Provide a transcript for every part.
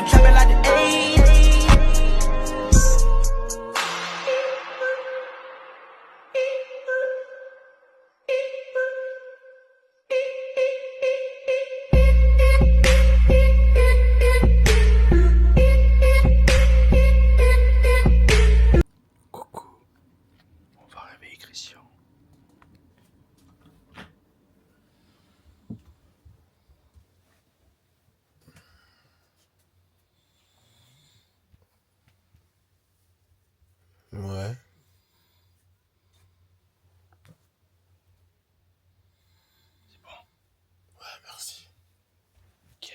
trapping like the 80s. Coucou, on va réveiller Christian. Ouais. C'est bon. Ouais, merci. Ok.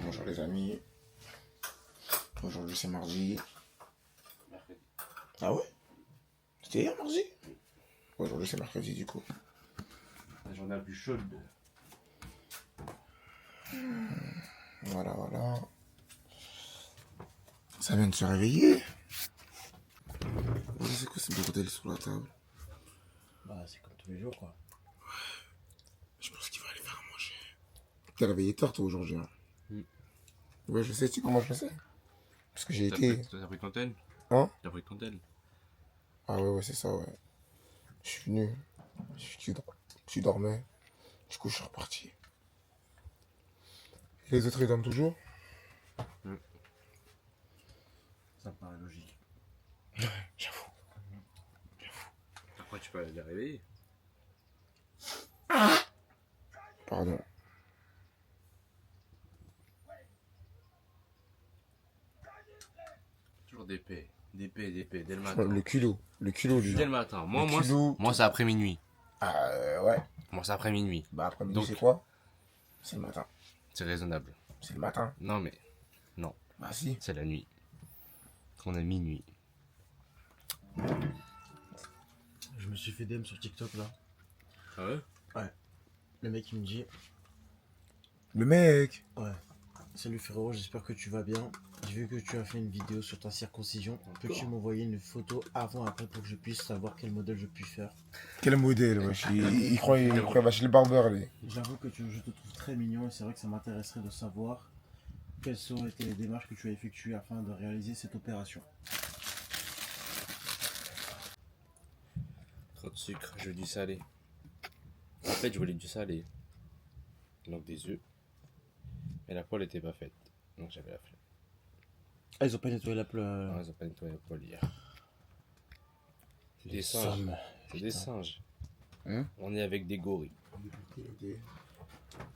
Bonjour les amis. Aujourd'hui c'est mardi. Mercredi. Ah ouais? C'était hier mardi? Aujourd'hui c'est mercredi du coup. La journée la plus chaude. Voilà, voilà. Ça vient de se réveiller. C'est quoi ce bordel sur la table? Bah, c'est comme tous les jours, quoi. Je pense qu'il va aller faire à manger. T'es réveillé tard toi aujourd'hui, hein? Ouais, je sais, tu sais comment je le sais? Parce que j'ai été... T'as pris ton tel? Hein? T'as pris ton tel? Ah ouais, c'est ça, ouais. Je suis venu. Tu dormais. Du coup, je suis reparti. Et les autres, ils dorment toujours? Ça me paraît logique. J'avoue. Après, tu peux aller les réveiller. Pardon. Toujours d'épée, dès le matin. Le culot. Le culot, lui. Dès le matin. Moi, Le culot. moi c'est après minuit. Ah, ouais. Moi, c'est après minuit. Bah, après midi, Donc- c'est quoi? C'est le matin. C'est raisonnable. C'est le matin. Non, mais non, Bah, si. c'est la nuit. On a minuit. Je me suis fait DM sur TikTok là. Ah ouais? Ouais. Le mec il me dit Le mec. ouais. Salut frérot, j'espère que tu vas bien. J'ai vu que tu as fait une vidéo sur ta circoncision. Peux-tu m'envoyer une photo avant après pour que je puisse savoir quel modèle je puis faire? Quel modèle, wesh. Il croit chez le barbeur, lui. J'avoue que je te trouve très mignon et c'est vrai que ça m'intéresserait de savoir quelles ont été les démarches que tu as effectuées afin de réaliser cette opération. Trop de sucre, je veux du salé. En fait, je voulais du salé. Donc des œufs. Mais la poêle était pas faite. Donc j'avais la flemme. Ah, ils ont pas nettoyé la Non, ils ont pas nettoyé la poêle hier. C'est des singes. sommes. C'est des singes. Hein? On est avec des gorilles.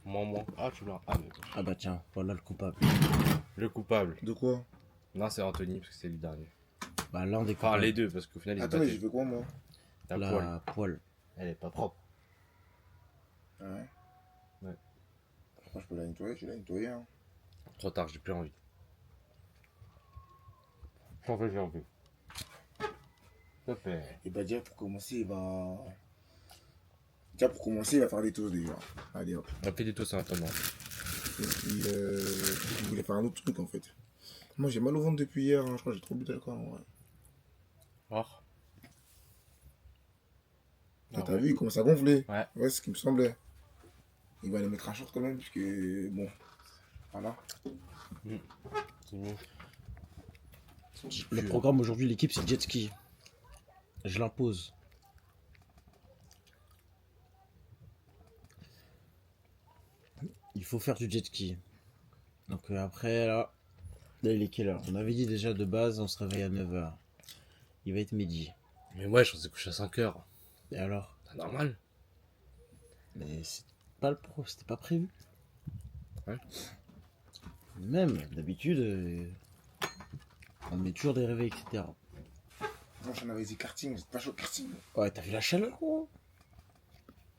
Moi. Ah, tu l'as. Ah, mais... Ah bah tiens, voilà le coupable. Le coupable. De quoi? Non, c'est Anthony, parce que c'est le dernier. Bah l'un des Enfin, coupables. les deux, parce qu'au final, ils se Attends, mais j'ai battaient. fait quoi, moi? La poêle. La poêle. Elle est pas propre. Ah ouais? Ouais. Après, je peux la nettoyer, je vais la nettoyer, hein. Trop tard, j'ai plus envie. J'en fais, j'ai envie. Ça fait. Et bah, déjà, pour commencer, il va... Déjà, pour commencer, il va faire des toasts, déjà. Allez, hop. On fait des toasts en attendant. Et puis, il voulait faire un autre truc, en fait. Moi, j'ai mal au ventre depuis hier, hein. Je crois que j'ai trop bu d'alcool, en vrai. Oh. Ah, t'as vu, il commence à gonfler. Ouais. Ouais, c'est ce qui me semblait. Il va aller mettre un short quand même, parce que, bon, voilà. C'est mieux. Le programme aujourd'hui, l'équipe, c'est jet ski. Je l'impose. Il faut faire du jet ski. Donc après, là il est quelle heure? On avait dit déjà de base, on se réveille à 9h. Il va être midi. Mais ouais, je s'est couché à 5h. Et alors? C'est normal. Mais c'était pas c'était pas prévu. Ouais. Même, d'habitude, on met toujours des réveils, etc. Moi, j'en avais dit karting, c'est pas chaud karting. Ouais, t'as vu la chaleur, gros?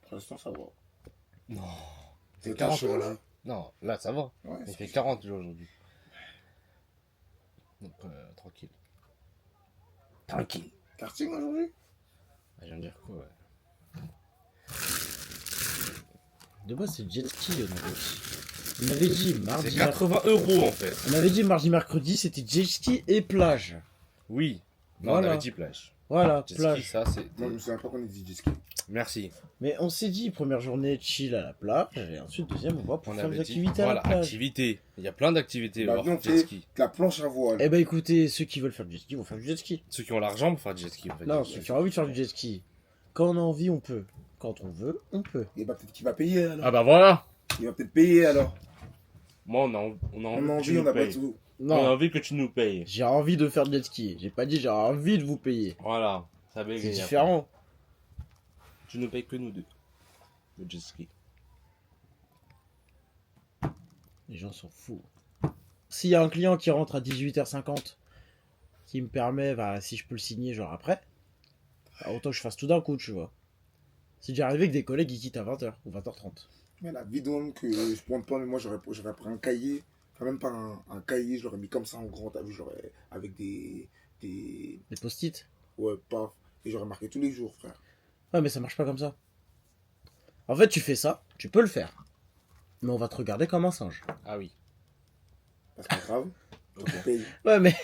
Pour l'instant, ça va. Non. C'est 40 chaud, là. aujourd'hui. Non, là, ça va. Ouais, Il c'est fait 40 aujourd'hui. Donc, tranquille. Tranquille. karting aujourd'hui? Ah, je viens de dire quoi, ouais. De base, c'est jet ski, on avait dit. On avait dit mardi. C'est 80 € en fait. On avait dit mardi, mercredi, c'était jet ski et plage. Oui. Non, Voilà. on avait dit plage. Voilà, Jet ski, plage. ça, c'est. Moi, je me souviens pas qu'on ait dit jet ski. Merci. Mais on s'est dit, première journée, chill à la plage, et ensuite, deuxième, on va pour On faire avait des dit. activités à Voilà, la plage. activité. Il y a plein d'activités. Bah, voir viens, on jet fait ski. la planche à voile. Eh ben écoutez, ceux qui veulent faire du jet ski vont faire du jet ski. Ceux qui ont l'argent pour faire du jet ski, en fait. Non, ceux qui ont envie de faire du jet ski. Quand on a envie, on peut. Quand on veut, on peut. Et bah, peut-être qu'il va payer alors. Ah bah voilà. Il va peut-être payer alors. Moi, on a On a envie que tu envie, on nous n'a pas de payes. sous. On a Non, envie que tu nous payes. j'ai envie de faire du jet ski. J'ai pas dit j'ai envie de vous payer. Voilà. Ça C'est bégaye. différent. Tu ne payes que nous deux. Le jet ski. Les gens sont fous. S'il y a un client qui rentre à 18h50, qui me permet, bah, si je peux le signer genre après, bah, autant que je fasse tout d'un coup, tu vois. C'est déjà arrivé que des collègues ils quittent à 20h ou 20h30. Mais la vie d'homme que je prends pas, mais moi j'aurais pris un cahier. Enfin, même pas un cahier, je l'aurais mis comme ça en grand, t'as vu, j'aurais. Avec des. Des post-it. Ouais, paf. Et j'aurais marqué tous les jours, frère. Ouais, mais ça marche pas comme ça. En fait, tu fais ça, tu peux le faire. Mais on va te regarder comme un singe. Ah oui. Parce que grave, on te paye. Ouais, mais.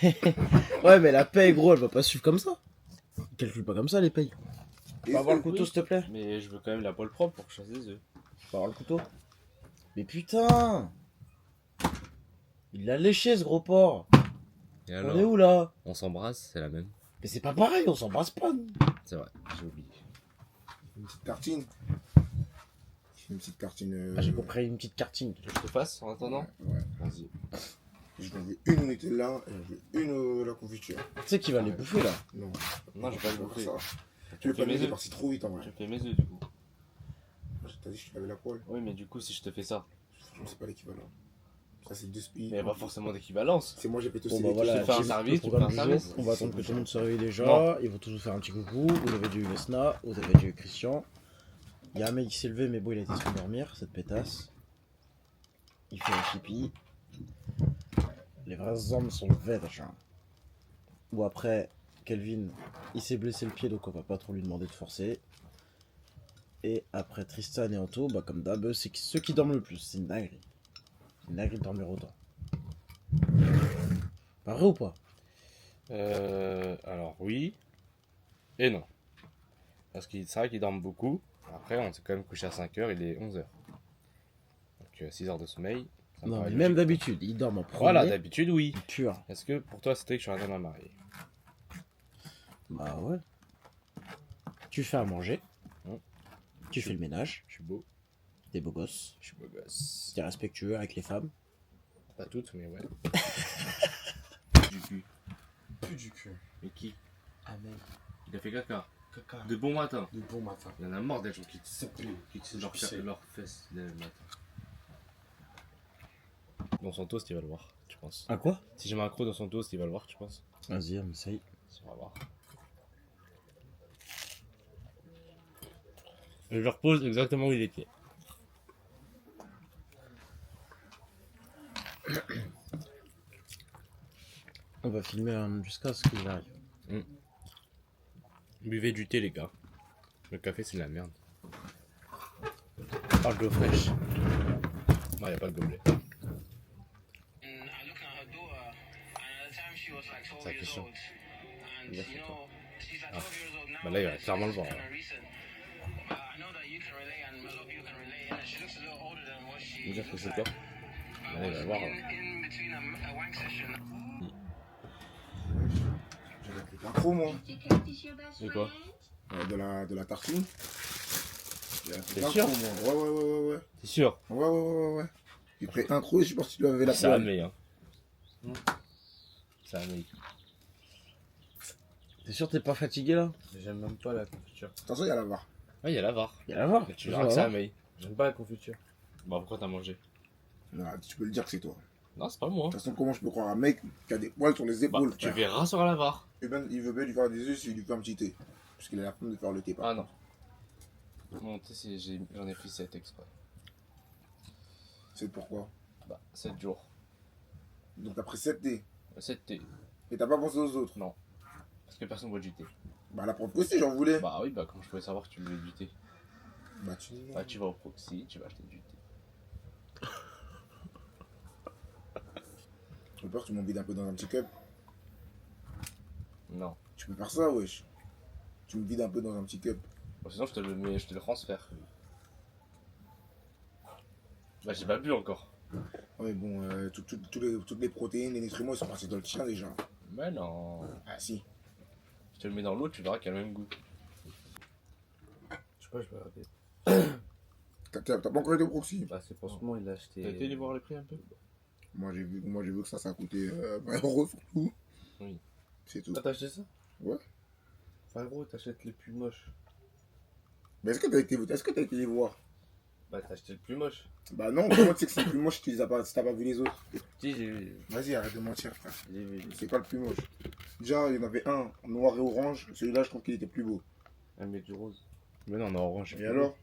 Ouais, mais la paye, gros, elle va pas suivre comme ça. Ils calculent pas comme ça, les payes. Et Va avoir le c'est- couteau, s'il te plaît. Mais je veux quand même la poêle propre pour chasser des œufs. Va avoir le couteau. Mais putain! Il l'a léché, ce gros porc. Et On alors est où là? On s'embrasse, c'est la même. Mais c'est pas pareil, on s'embrasse pas. nous. C'est vrai, j'ai oublié. Une petite tartine. Une petite tartine. Ah, j'ai compris une petite cartine. Tu veux que je te fasse en attendant Ouais. Vas-y. Je vais enlever une Nutella et je vais une la confiture. Tu sais qui va les bouffer là? Non, Non, je vais pas le je vais bouffer. faire ça. Tu Tu veux fais pas mes me œufs. parti trop vite en vrai. Je fais mes œufs du coup. T'as dit que je t'avais la poêle. Oui, mais du coup, si je te fais ça, Franchement, c'est pas l'équivalent. Ça, c'est deux spies. il n'y a pas forcément d'équivalence. C'est moi, j'ai fait Bon toaster bah les voilà, te fais un Jim, service, le tu programme fais un du jour. service. On va attendre que tout le monde se réveille déjà. Non. Ils vont tous vous faire un petit coucou. Vous avez du Vesna, vous avez du Christian. Il y a un mec qui s'est levé, mais bon, il a été s'endormir, cette pétasse. Il fait un pipi. Les vrais hommes sont vierges. Ou après, Kelvin, il s'est blessé le pied, donc on va pas trop lui demander de forcer. Et après Tristan et Anto, bah comme d'hab, c'est ceux qui dorment le plus. C'est une dinguerie. C'est une dinguerie de dormir autant. Pas vrai ou pas? Alors oui et non. Parce que c'est vrai qu'ils dorment beaucoup. Après, on s'est quand même couché à 5h, il est 11h. Donc 6 heures de sommeil. ça me Non, paraît mais même logique. d'habitude, ils dorment en premier. Voilà, d'habitude, oui. Pur. Est-ce que pour toi, c'était que je suis un homme marié? Bah ouais. Tu fais à manger. Hum. Tu fais le ménage. Je suis beau, T'es beau gosse. je suis beau gosse. T'es respectueux avec les femmes. Pas toutes, mais ouais. Du cul. Plus du cul. Mais qui? Amen. Il a fait caca. Caca. De bon matin. De bon matin. Il y en a mort des gens qui S'appeler. tissent Je sais. leurs fesses dès le matin. Dans son toast, il va le voir, tu penses. À quoi? Si j'ai mis un croc dans son toast, il va le voir, tu penses. Vas-y, on essaye. On va voir. Je le repose exactement où il était. On va filmer jusqu'à ce qu'il arrive. Buvez du thé, les gars. Le café, c'est de la merde. Pas de l'eau fraîche. Non, y a pas de gobelet. C'est la question. Il a fait quoi? Ah. Bah là, il va clairement le voir. Là. Il va dire que c'est toi. Bah là, il va le voir. Là. J'avais pris un trop, moi. C'est quoi? De la tartine. T'es Un sûr? croc, moi. Ouais. T'es sûr? Ouais. J'ai pris un croc et je suis parti lui laver la C'est poêle. Amé, hein. C'est Amé. T'es sûr que t'es pas fatigué là? J'aime même pas la confiture. Attention, il y a la barre. Ouais, y a la var. Il y a la voir. Mais tu verras que c'est Amé. J'aime pas la confiture. Bah, pourquoi t'as mangé? Non, tu peux le dire que c'est toi. Non, c'est pas moi. De toute façon, comment je peux croire un mec qui a des poils sur les Bah, épaules, tu frère. verras sur la var. Il veut bien lui faire des œufs s'il lui fait un petit thé. Parce qu'il a la flemme de faire le thé. Ah non. Mon thé, j'en ai pris 7 exprès. C'est pourquoi. Bah, 7 jours. Donc t'as pris 7 thés. 7 thé. Et t'as pas pensé aux autres. Non. Parce que personne boit du thé. Bah la prof aussi, j'en voulais. Bah oui, bah comment je pouvais savoir que tu voulais du thé? Bah tu dis non. Bah tu vas au proxy, tu vas acheter du thé. J'ai peur que tu m'en vides un peu dans un petit cup. Non. Tu peux faire ça, wesh. Tu me vides un peu dans un petit cup. Bon, sinon, je te le transfère. Bah, j'ai pas bu encore. Ouais, bon, toutes les protéines, les nutriments, ils sont partis dans le tien déjà. Mais non. Ah si. Je te le mets dans l'eau, tu verras qu'il y a le même goût. Je sais pas, je vais regarder. T'as pas encore été au proxy? Bah, c'est pour ce moment, il a acheté. T'as été les voir les prix un peu? Moi j'ai vu que ça a coûté 20 € surtout. Oui. C'est tout. Ah, t'as acheté ça? Ouais. Enfin, gros, t'achètes les plus moches. Mais est-ce que t'as été les voir? Bah, t'as acheté le plus moche. Bah non, comment tu sais que c'est le plus moche si tu les as pas, si t'as pas vu les autres? Si, j'ai vu. Vas-y, arrête de mentir, frère. J'ai vu. C'est pas le plus moche. Déjà, il y en avait un noir et orange. Celui-là, je trouve qu'il était plus beau. Un mec du rose. Mais non, on a orange. Et alors?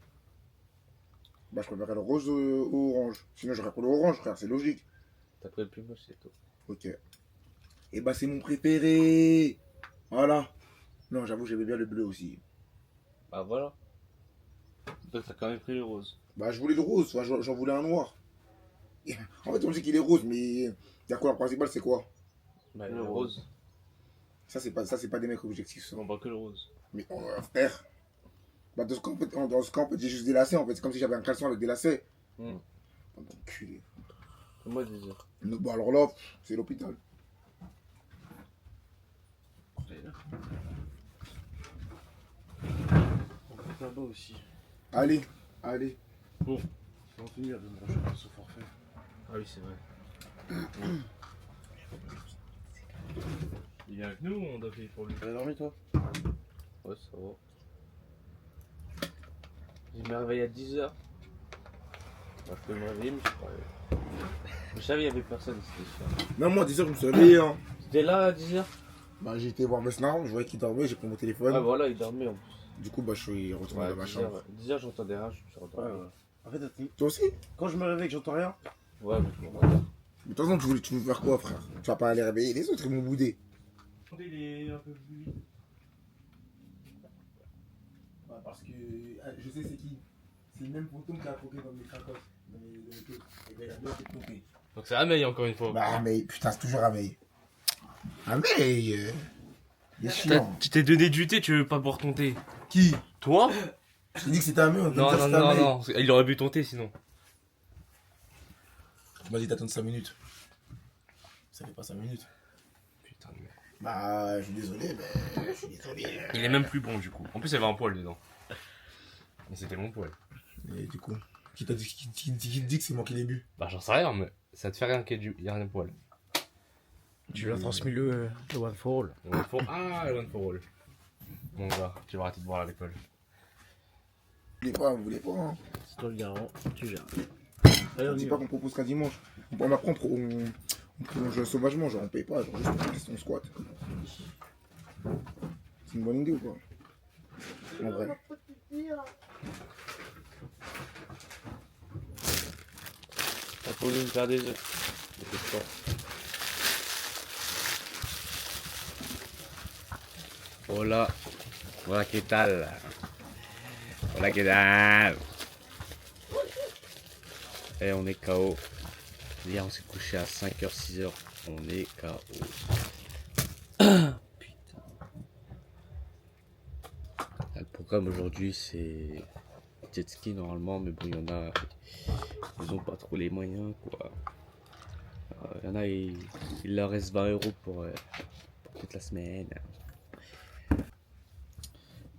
Bah, je préférais le rose au orange. Sinon, j'aurais pris le orange, frère, c'est logique. T'as pris le plus moche, c'est tout. Ok. Et bah, c'est mon préféré. Voilà. Non, j'avoue, j'aimais bien le bleu aussi. Bah, voilà. Donc, t'as quand même pris le rose. Bah, je voulais le rose, enfin, j'en voulais un noir. En fait, on dit qu'il est rose, mais la couleur principale, c'est quoi? Bah, le rose. Ça, c'est pas des mecs objectifs, ça. On voit que le rose. Mais frère. Bah, dans ce cas, en fait, j'ai juste des lacets, en fait. C'est comme si j'avais un caleçon avec des lacets. Hmm. Enculé. Moi, des heures. Bon, alors là, c'est l'hôpital. On peut là-bas aussi. Allez. On continue à manger son forfait. Ah oui, c'est vrai. Il vient avec nous ou on doit payer pour lui? T'as dormi, toi? Ouais, ça va. Je me réveille à 10h. Bah, je peux me réveiller, mais je sais pas. Je savais qu'il y avait personne, c'était sûr. Non, moi, 10 heures, je me suis réveillé, hein. C'était là à 10h? Bah, j'ai été voir Mesnar, je voyais qu'il dormait, j'ai pris mon téléphone. Ah, voilà, il dormait en plus. Du coup, bah, je suis retourné dans ma chambre. 10h, j'entendais rien, je me suis rendormi. En fait, attends, Toi aussi? quand je me réveille et que j'entends rien, Ouais, mais je me regarde. Mais de toute façon, tu veux faire quoi, frère? Tu vas pas aller réveiller les autres, ils m'ont boudé. Il est un peu plus vite. Bah, parce que je sais c'est qui. C'est le même fantôme qui a croqué dans mes cracos. Dans mes queues. Et ben, il a bien été trompé. Donc c'est Ameille encore une fois. Bah, Ameille, putain, c'est toujours Ameille. Ameille il est chiant. Tu t'es donné du thé, tu veux pas boire ton thé? Qui? Toi? Je t'ai dit que c'était Ameille, on Non, dire que non, c'était non, Ameille. non, il aurait bu ton thé sinon. Vas-y, t'attends 5 minutes. Ça fait pas 5 minutes. Putain de merde. Bah, je suis désolé, mais je suis désolé. Il est même plus bon du coup. En plus, il y avait un poil dedans. Mais c'était mon poil. Et du coup, qui t'a dit, qui dit que c'est moi qui l'ai bu? Bah, j'en sais rien, mais ça te fait rien qu'il y ait un poil. tu lui as transmis le One for All. Ah, le one for all. Mon gars, tu vas arrêter de boire à l'école. Vous voulez pas, hein. C'est toi le garant, tu gères. Allez, On on dit y pas va. qu'on propose qu'un dimanche. On apprend trop, on prolonge sauvagement, genre on paye pas, genre juste on squatte. C'est une bonne idée ou pas? En vrai. T'as voulu me faire des œufs. Hola. Hola, ¿qué tal? Hola, ¿qué tal? Et on est KO. Hier, on s'est couché à 5h, 6h. On est KO. Putain. Là, le programme aujourd'hui, c'est jet ski normalement, mais bon, il y en a, ils ont pas trop les moyens, quoi. Il y en a, il leur reste 20 € pour toute la semaine.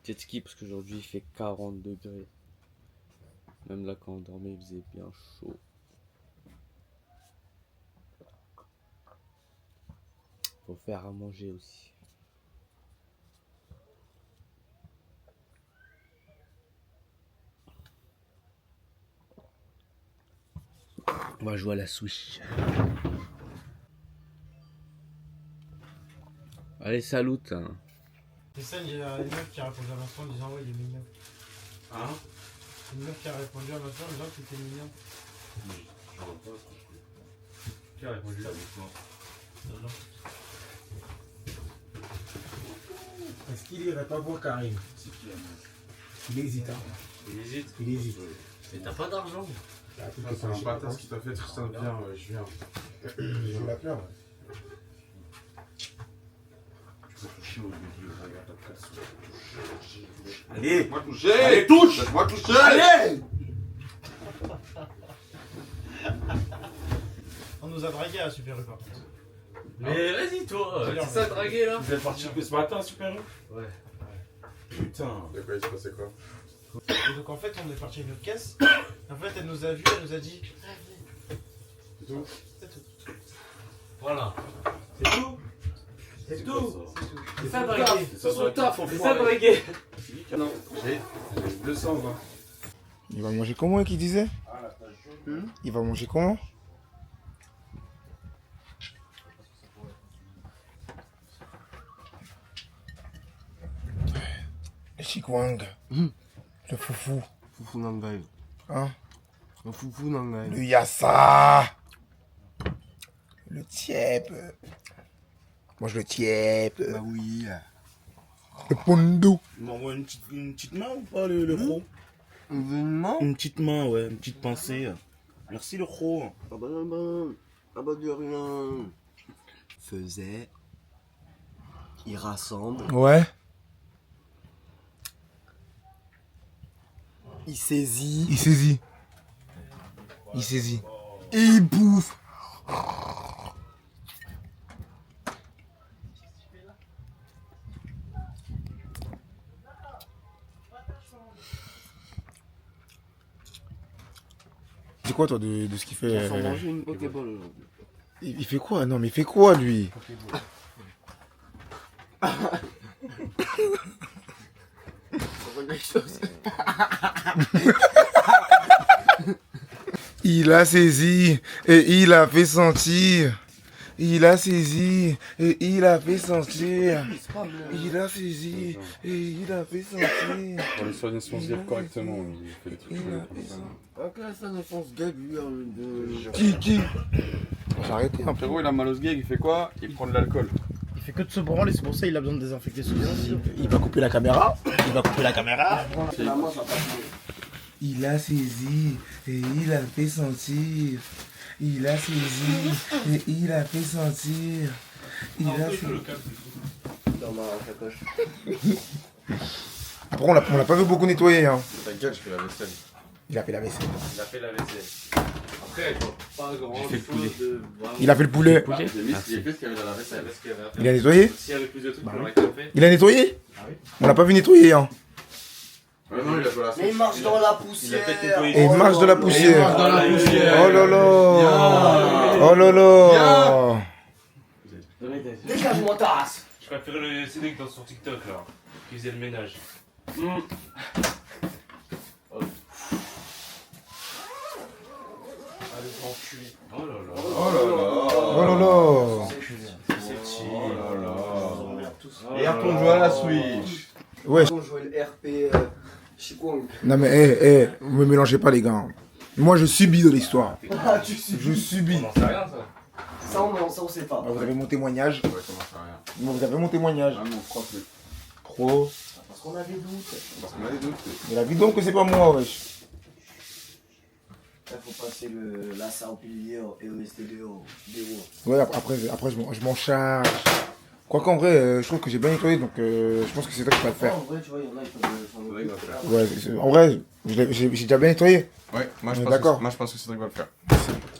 Jet ski parce qu'aujourd'hui il fait 40 degrés. Même là quand on dormait il faisait bien chaud. Faut faire à manger aussi. On va jouer à la Switch. Allez, salut hein. C'est ça, il y a une meuf qui a répondu à ma soeur en disant ouais il est mignon. Hein? Une meuf qui a répondu à ma soeur en disant que c'était mignon. Qui a répondu? Est-ce qu'il irait pas voir Karim? Il hésite, hein. Il hésite. Il hésite. Mais t'as pas d'argent. C'est un bâtard ce qu'il t'a fait, Tristan, viens, je viens. J'ai la peur. Tu peux toucher au début, regarde ta caleçon. Allez, laisse-moi toucher. Allez, touche. Laisse-moi toucher. Allez! On nous a dragué à Super U par contre. Mais vas-y, toi, C'est c'est ça draguer là. Vous êtes parti ce matin à Super U? Ouais. Putain. De quoi il se passait quoi? Et donc en fait, on est parti à une autre caisse. En fait, elle nous a vus, elle nous a dit. C'est tout? C'est tout. Voilà. C'est tout. C'est tout. C'est ça son draguer. taf. C'est son taf, C'est ça draguer. Non, j'ai 220. Il va manger comment, qui disait? Il va manger comment? Le Chikwang. Le foufou. Foufou Nangai. Hein? Le foufou Nangai. Le Yassa. Le Tiep. Mange le Tiep. Bah oui. Le Pondo. Il m'envoie une petite main ou pas, le gros? Événement. Une petite main, ouais, une petite pensée. Merci, le gros. Ah bah de rien. Faisait. Il rassemble. Ouais. Il saisit. Il saisit. Il saisit. Et il bouffe. C'est quoi toi de ce qu'il fait Il faut manger une Pokéball aujourd'hui. il fait quoi? Non mais il fait quoi lui? Il a saisi et il a fait sentir. Il a saisi et il a fait sentir. Il a saisi et il a fait sentir. Pour les soigner son zip correctement, il fait des trucs. Ok, ça défonce Gabe, lui, Qui? J'ai arrêté un peu. Frérot, il a mal au sgeg, il fait quoi? Il prend de l'alcool. Il fait que de se branler, c'est pour ça qu'il a besoin de désinfecter son visage. Il va couper la caméra. Il va couper la caméra. La main, ça passe. Il a saisi et il a fait sentir. Il a saisi et il a fait sentir. Il a saisi. Dans ma sacoche. Après, on l'a pas vu beaucoup nettoyer. Hein. T'inquiète, je fais la vaisselle. Il a fait la vaisselle. Il a fait la vaisselle. Après, pas grand chose de vraiment. Il a fait le poulet. J'ai mis ce qu'il y avait dans la vaisselle. Parce qu'il y avait après. Il a nettoyé. S'il y avait plus de trucs, on aurait fait. Il a nettoyé. On l'a pas vu nettoyer. Hein. Ouais, non, il a pas la sauce. Mais il marche dans la poussière. Et il marche de la poussière. dans la poussière. Oh là là. Oh là là. Dégage-moi tasse. Je préfère le Cédric dans son TikTok là. Qui faisait le ménage. Oh là là. Oh là là. Oh là là. C'est petit. Oh là là. Et on joue à la Switch. Ouais. On jouait le RP Chikwang. Non mais vous me mélangez pas les gars. Moi je subis de l'histoire. Ah, tu sais. Je subis. On n'en sait rien ça. Ça, on sait pas. Ah, vous avez mon témoignage. Ouais, comment ça rien. Vous avez mon témoignage. Ah non, je crois plus. Trop. Parce qu'on avait doute. Parce qu'on a des doutes. Mais la vie donc que c'est pas moi wesh. Il faut passer la ça au pilier et au STD au déo. Ouais après je m'en charge. Quoi qu'en vrai je trouve que j'ai bien nettoyé donc je pense que c'est toi qui vas le faire. En vrai, tu vois, il y en a, ils peuvent s'en Faudrait qu'il va le faire. Ouais en vrai j'ai déjà bien nettoyé. Ouais, moi On est d'accord. je pense que Cédric va le faire.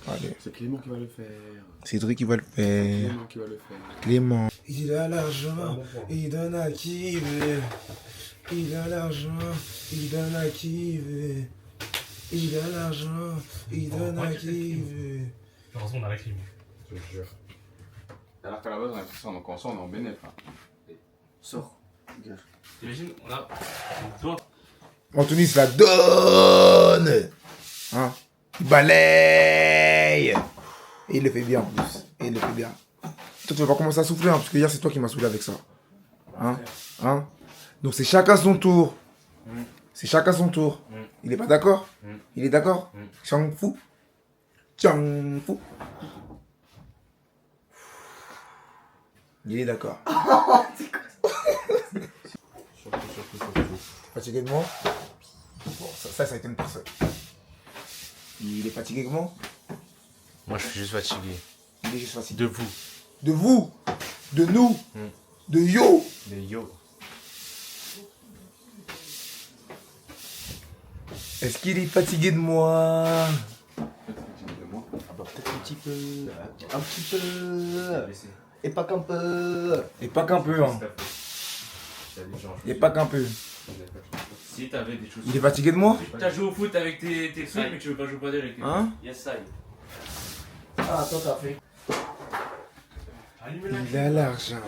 Allez. C'est Clément qui va le faire. Cédric qui va le faire. Clément qui va le faire. Clément. Il a l'argent, il donne à qui veut. Il a l'argent, il donne à qui veut. Il a l'argent, il donne à qui veut. Heureusement, on a la clim. Je te jure. Alors qu'à la base, on a fait ça, donc en soi, on est en bénéf. Hein. Sors. Dégage. T'imagines, on a. Toi. Anthony se la donne. Hein? Il balaye. Et il le fait bien en plus. Et il le fait bien. Toi, tu vas pas commencer à souffler, hein, parce que hier, c'est toi qui m'as saoulé avec ça. Hein? Hein? Donc, c'est chacun son tour. C'est chacun son tour. Il est pas d'accord? Il est d'accord? Chang Fu. Chang Fu. Il est d'accord. Fatigué de moi? Bon, ça a été une personne. Il est fatigué que moi? Moi, je suis juste fatigué. Il est juste fatigué. De vous. De vous? De nous? De yo? De yo. Est-ce qu'il est fatigué de moi? Ah bah peut-être un petit peu. Un petit peu. Et pas qu'un peu. Et pas qu'un peu, hein. Et pas qu'un peu. Si t'avais des choses. Il est fatigué de moi? T'as joué au foot avec tes trucs, mais tu veux pas jouer au padel avec tes Hein? Yes, ça. Ah, toi, t'as fait. Il a l'argent.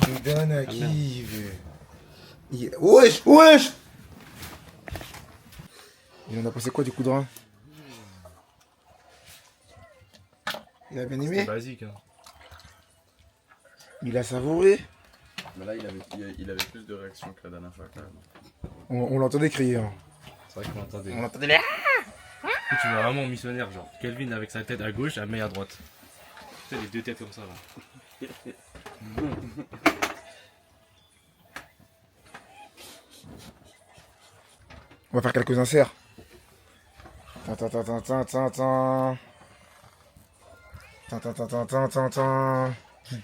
Il donne à qui il veut. Wesh, wesh! Il en a passé quoi du coup de rein? Il a bien aimé? Basique, hein. Il a savouré? Mais là, il avait plus de réactions que la dernière fois. Quand même. On l'entendait crier. Hein. C'est vrai qu'on l'entendait. On l'entendait les... Tu vois vraiment missionnaire, genre Kelvin avec sa tête à gauche, Amey à droite. Tu sais, les deux têtes comme ça là. On va faire quelques inserts. Tin, tin, tin, tin, tin, tin, tin. Tin, tin, tin, tin, tin, tin, tin. C'est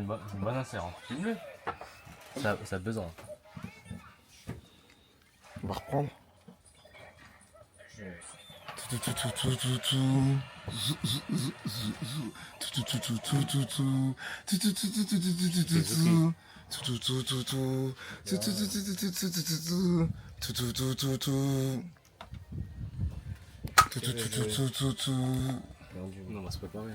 une bonne insert. Hein. Filme-le. Ça besoin. On va reprendre. Non, on va se préparer.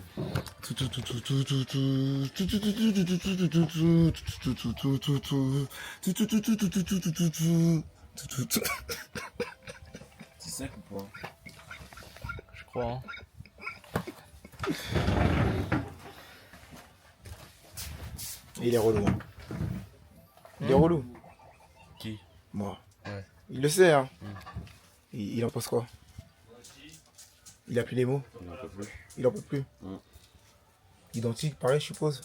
C'est sec ou pas? Je crois. Hein. Il est relou. Hein. Il est relou. Qui? Moi. Ouais. Il le sait, hein. Il en pense quoi? Il a plus les mots. Il n'en peut plus. Il en peut plus. Identique, pareil, je suppose.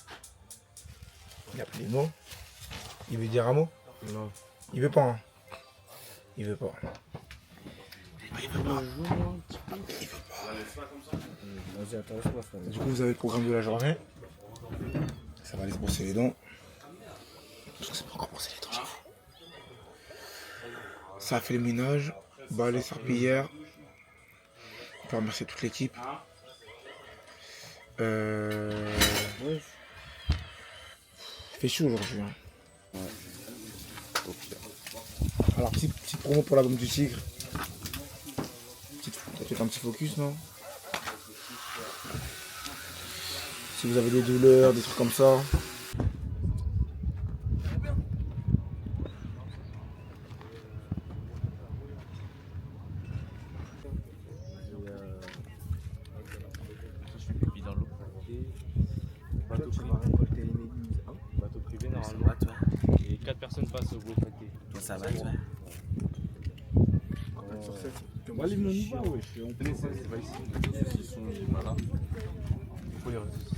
Il a plus les mots. Il veut dire un mot? Non. Il veut pas. Hein. Il veut pas. Vas-y, attends, laisse-moi faire. Du coup, vous avez le programme de la journée. Ça va aller se brosser les dents. Parce que c'est pas encore brossé les dents chez vous. Ça a fait le ménage. Balai, serpillière. On peut remercier toute l'équipe. Il fait chaud aujourd'hui. Hein. Alors, petite promo pour l'album du Tigre. T'as fait un petit focus, non? Si vous avez des douleurs, des trucs comme ça. Je fais pipi dans l'eau. Bateau privé. Bateau privé, normalement. Et 4 personnes passent au bout traité. Ça va, toi? On y va, ouais. C'est pas ici. Ils sont malades. Il faut les ressources.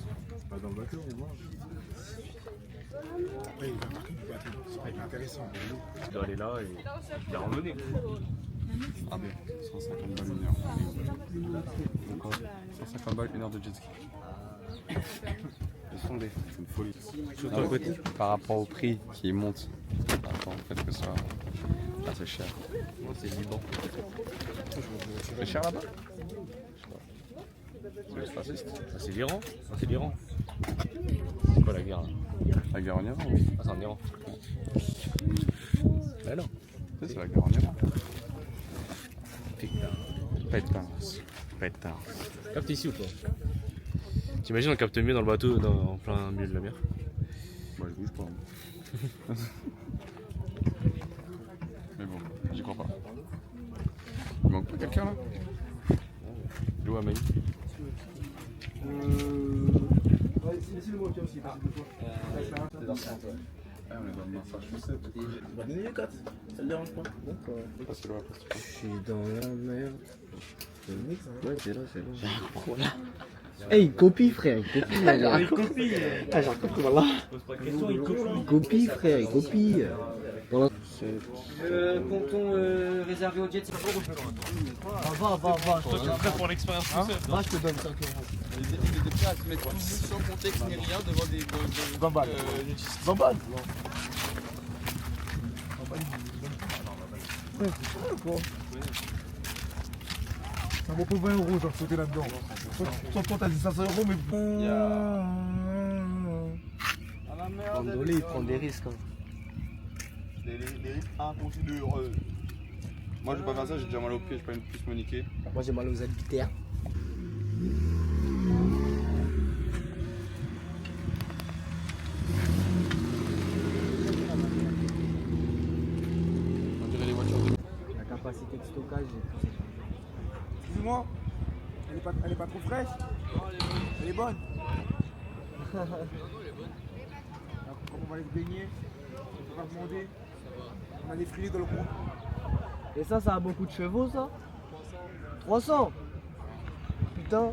Pas dans le bateau, on mange. Après, il va marquer du bateau. Ça va être intéressant. Tu dois aller là et la randonnée. Ah mais 150 balles une heure. D'accord. 150 balles une heure de jet ski. Laisse tomber. C'est une folie. Surtout à côté. Par rapport au prix qui monte. Par rapport au fait que ça soit assez cher. Moi, c'est le Liban. C'est cher là-bas? C'est juste raciste. Ah, c'est l'Iran. Ah, c'est l'Iran. C'est quoi la guerre là? La guerre en Iran? Ah, c'est en Iran. Bah non. C'est la guerre en Iran. Putain. Pétasse. Pétasse. Capte ici ou pas? T'imagines on capte mieux dans le bateau en plein milieu de la mer? Moi je bouge pas. Hein. Mais bon, j'y crois pas. Il manque pas quelqu'un là? Il est où Amaï? on est dans le massage chaussette. Bah, donnez-lui 4, ça le dérange pas. D'accord. Passez-le à la plastique. Je suis dans la merde. Ouais, c'est là. Hey, il copie, frère, il copie. Il copie. Ah, j'ai compris, voilà. Pose pas de questions, il copie. Il copie, frère, il copie. Voilà. Ponton réservé au jet, c'est pas trop. Va. Toi, tu es prêt pour l'expérience tout seul. Va, je te donne 5 €. Il était prêt à se mettre tout nu sans contexte ni rien devant des. 20 balles. 20 balles. Ça vaut pas 20 €, genre sauter là-dedans. Toi, t'as dit 500 €, mais. Bandolé, il prend des risques. Hein. Les risques impossibles. Moi, je vais pas faire ça, j'ai déjà mal au pied, je peux pas plus me niquer. Moi, j'ai mal aux adultères. On dirait les voitures de. La capacité de stockage est plus. Excuse-moi, elle est pas trop fraîche. Elle est bonne. Alors, quand on va aller se baigner, on va demander. On a des frilets dans le groupe. Et ça a beaucoup de chevaux, ça 300. Putain.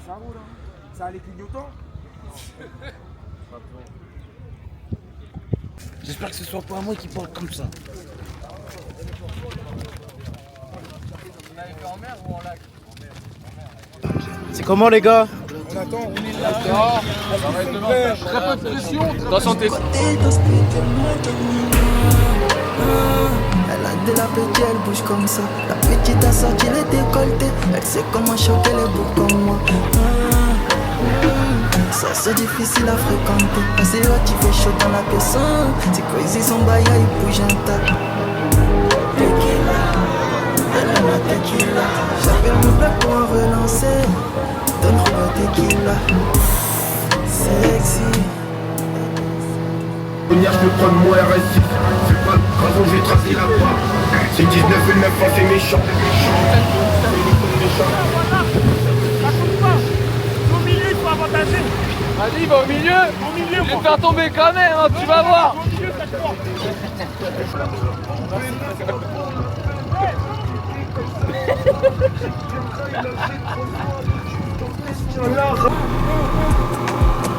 Ça roule, hein. Ça a les clignotants. J'espère que ce soit pas moi qui parle comme ça. C'est comment les gars? On attend, on est là. Ça va être demain. Très peu de pression. Dans santé. Elle a de la petite, elle bouge comme ça. La petite a sorti les décolletés. Elle sait comment choquer les boucs comme moi. Ça c'est difficile à fréquenter. C'est là tu fais chaud dans la pièce. C'est crazy son bail, il bouge un tas. Tequila, elle aime la tequila. J'appelle mon père pour en relancer. Donne-moi le tequila. Sexy. Je peux prendre mon RS6, c'est pas grave, je vais tracer la voie. C'est 19 et 9 ans, c'est méchant. Au milieu, il faut avantager. Vas-y, va au milieu. Je vais te faire tomber quand même, hein, tu vas voir. Au milieu, ça te prend.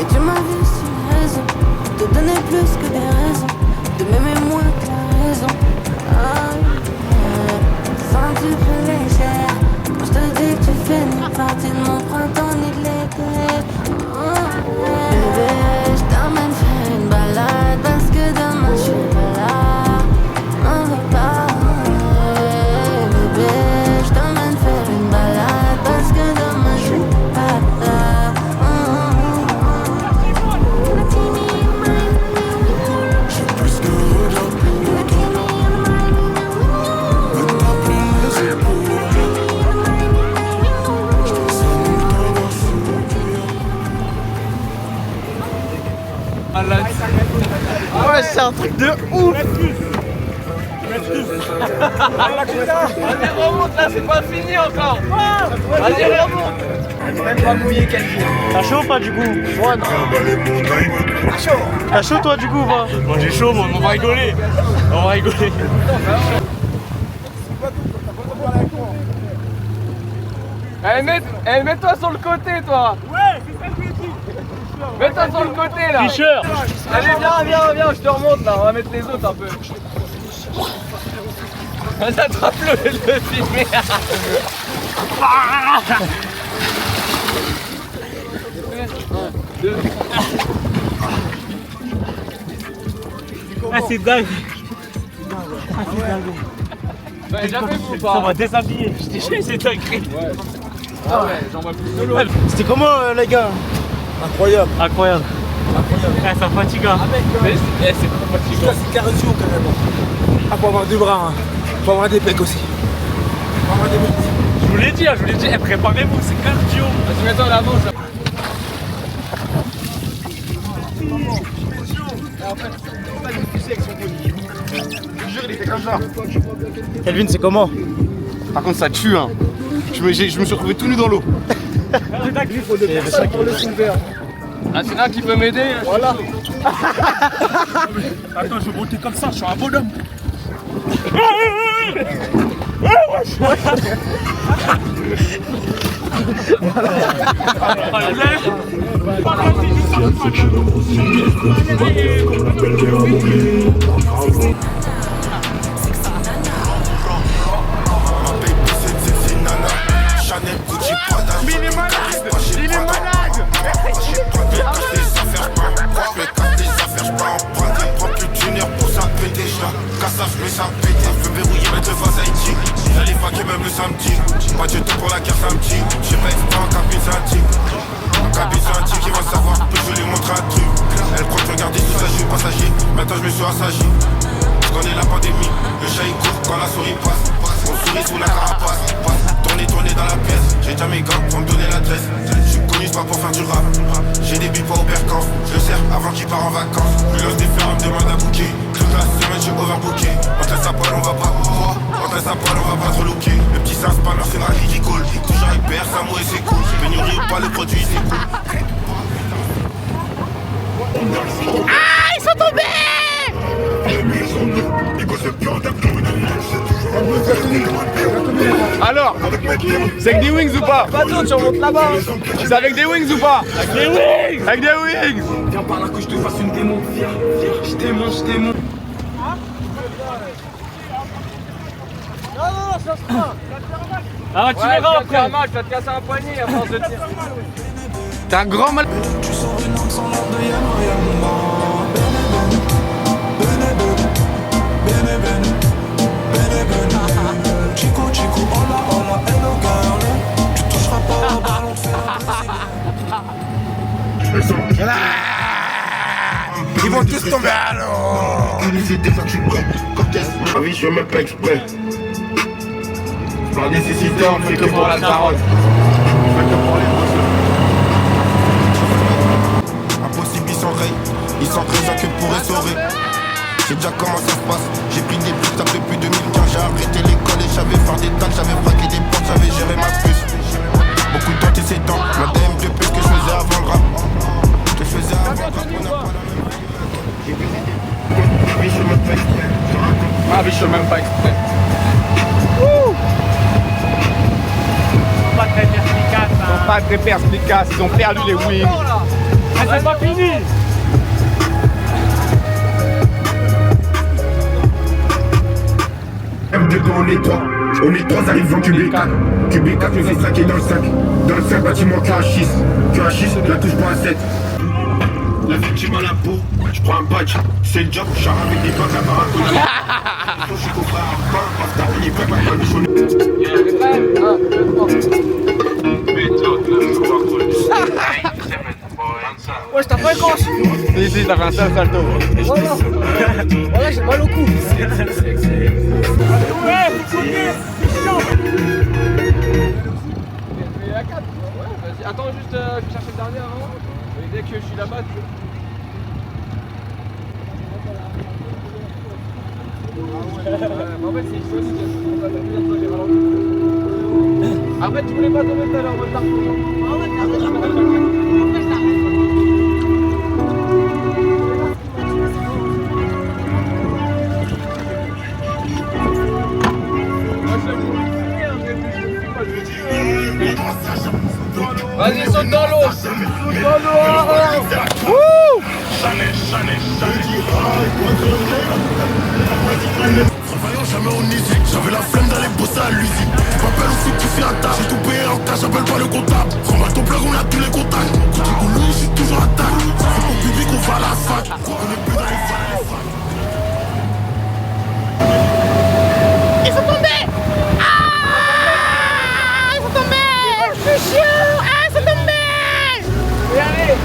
Et tu m'as vu sur une raison, te donner plus que des raisons, de m'aimer moins que la raison. Sans tu fais légère, quand je te dis que tu fais ni partie de mon printemps ni de l'été. Bébé, je t'emmène faire une balade parce que demain je suis pas là. On veut pas. Bébé, je t'emmène faire une balade parce que demain je suis pas là. Ah ouais, c'est un truc de ouf. Vas-y, remonte là, c'est pas fini encore. Vas-y, remonte. Même pas mouillé quelqu'un. T'as chaud ou pas du coup? Moi, non. T'as chaud toi du coup ou pas? Moi j'ai chaud, moi, on va rigoler. On va rigoler. Mets-toi sur le côté, toi. Ouais, c'est ça que je dis. Mets-toi sur le côté, là. Tricheur. Allez, viens, je te remonte, là. On va mettre les autres un peu. Vas-y, attrape-le, le filmer. Ah c'est dingue. Ouais, jamais fou, Ça pas. va déshabiller. Je t'ai dit, c'est dingue. Ah ouais, j'en vois plus de l'eau. C'était comment les gars? Incroyable. Incroyable. Ah, ça fatigue. Hein. Mais c'est trop fatigant. C'est cardio carrément. Ah, faut avoir deux bras, hein. Faut avoir des pecs aussi. Faut avoir des pecs. Je vous l'ai dit, préparez-vous, c'est cardio. Vas-y, mets-toi à l'avant, ça. Kelvin, c'est comment? Par contre, ça tue, hein. Je me suis retrouvé tout nu dans l'eau. Il faut de personnes pour le soulever. Ah, c'est là qui peut m'aider. Voilà. Attends, je vais monter comme ça, je suis un bonhomme. Chanel, Gucci, Prada. Mais il est malade. Il est malade. Je casse des affaires, je pars en prendre. Prends plus d'une heure pour ça péter. Casse ça, je mets ça péter. Je veux verrouiller, mettre le vase à Haïti. J'allais faquer même le samedi. Pas de temps pour la guerre samedi. J'ai pas extra en cabine synthique. En cabine synthique, il va savoir que je lui montre un truc. Elle croit que je regardais tout ça, je suis passager. Maintenant je me suis assagi. Je connais la pandémie. Le chat il court quand la souris passe. On sourit sous la carapace. Tourner dans la pièce. J'ai déjà mes gants pour me donner l'adresse. Je suis connu pas pour faire du rap. J'ai des billes pas au percan. Je le sers avant qu'il part en vacances. Je lance des fers, on me demande à booker. Toute la semaine j'ai overbooké. On te laisse à poil, on va pas. On te laisse à poil, on va pas trop looker. Le petit sens pas c'est la ridicule. Toujours hyper, ça mouille c'est cool. Pénurie ou pas, le produit c'est cool. Ah, ils sont tombés! Alors, c'est avec des wings ou pas? Attends, tu remontes là-bas. C'est avec des wings ou pas? Avec des wings. Avec des wings. Viens par là que je te fasse une démon. Viens, je démonte, je démonte. Non, ça se prend. Ah, tu verras après. Tu vas te casser un poignet à force de tir. T'es un grand mal. Tu sors une âme sans l'air de Yama. Chico, Chico, hola, hola, hello girl. Tu toucheras pas au ballon, fais la Ils vont tous tomber alors. Ma vie, je fais même pas exprès. Par nécessité, on fait que pour la tarotte. Impossible, ils s'enrayent que pour essorer. J'ai déjà comment ça se passe. J'ai pris des buts, ça fait plus de 2015. J'ai arrêté l'école et j'avais fait des tacs. J'avais braqué des portes, j'avais géré ma puce. Beaucoup d'antécédents, ma DM de plus que je faisais avant le rap. Que je faisais avant le rap, on n'a pas la même. Oui, je fais même pas exprès. Ah, mais je fais même pas exprès. Pas très perspicace. Ils sont pas très perspicaces, ils ont perdu les wings. Ah, c'est pas fini. On est trois arrivant QB4. QB4 nous a saqué dans le sac. Dans le sac, bâtiment QH6. QH6, la touche pas à 7. La victime à la peau, je prends un badge. C'est le job, je charge avec des potes à Baracona. Je suis coupé à un pain, parce que t'as pas ma Ouais, je t'ai pas écorché. Si, t'as fait un sale salto. Voilà, j'ai mal au cou. Ouais, faut courir. À 4. Ouais, vas-y. Attends, juste, je vais chercher le dernier avant. Et dès que je suis là-bas, tu... en fait, c'est ici aussi. Après, tu voulais pas tomber tout à l'heure, on va te vas-y, saute dans l'eau. Saute dans l'eau. Wouh. Travaillant jamais en usine, j'avais la flemme d'aller bosser à l'usine. Tu m'appelles aussi, tu fais à table. J'ai tout payé en cash, j'appelle pas le comptable. Remballe ton plug, on a tous les contacts. Quand tu coules, je suis toujours à table. C'est au public, on va à la fac. On est plus dans les facs. Ils sont tombés! Ah! Ils sont tombés! Je suis chiant! Ah, ils sont tombés! Et allez!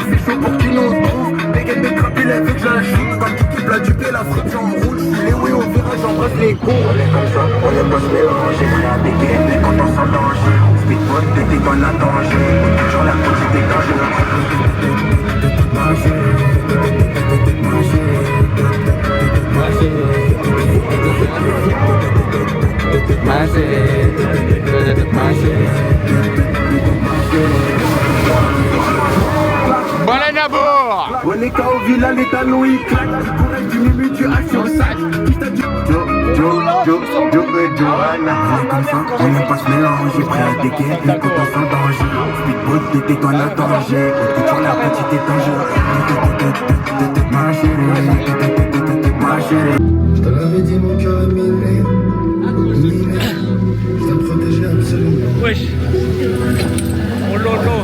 C'est chaud pour qu'il en trouve. Les gars de craper la vie que la chute. Quand l'équipe l'a dupé, la friture en roule. Et oui, au virage, j'embrasse les coups. On est comme ça, on est pas se mélanger. Prêt à dégainer quand on s'allonge. Speedbot, t'étais pas en danger. Toujours la petite dégagée. Monica au villa, les talons ils claquent. Tu pourrais du mimi, tu haches sur le sac. Qui t'a dit Johanna. On n'est pas se mélanger, prêt à dégainer, une côte sans danger. Speedboat, t'étais toi la danger. Autour sur la petite étagère. Ma chérie, ma chérie. Je te l'avais dit, mon cœur est miné. Je t'ai protégé absolument. Wesh. Oh lolo.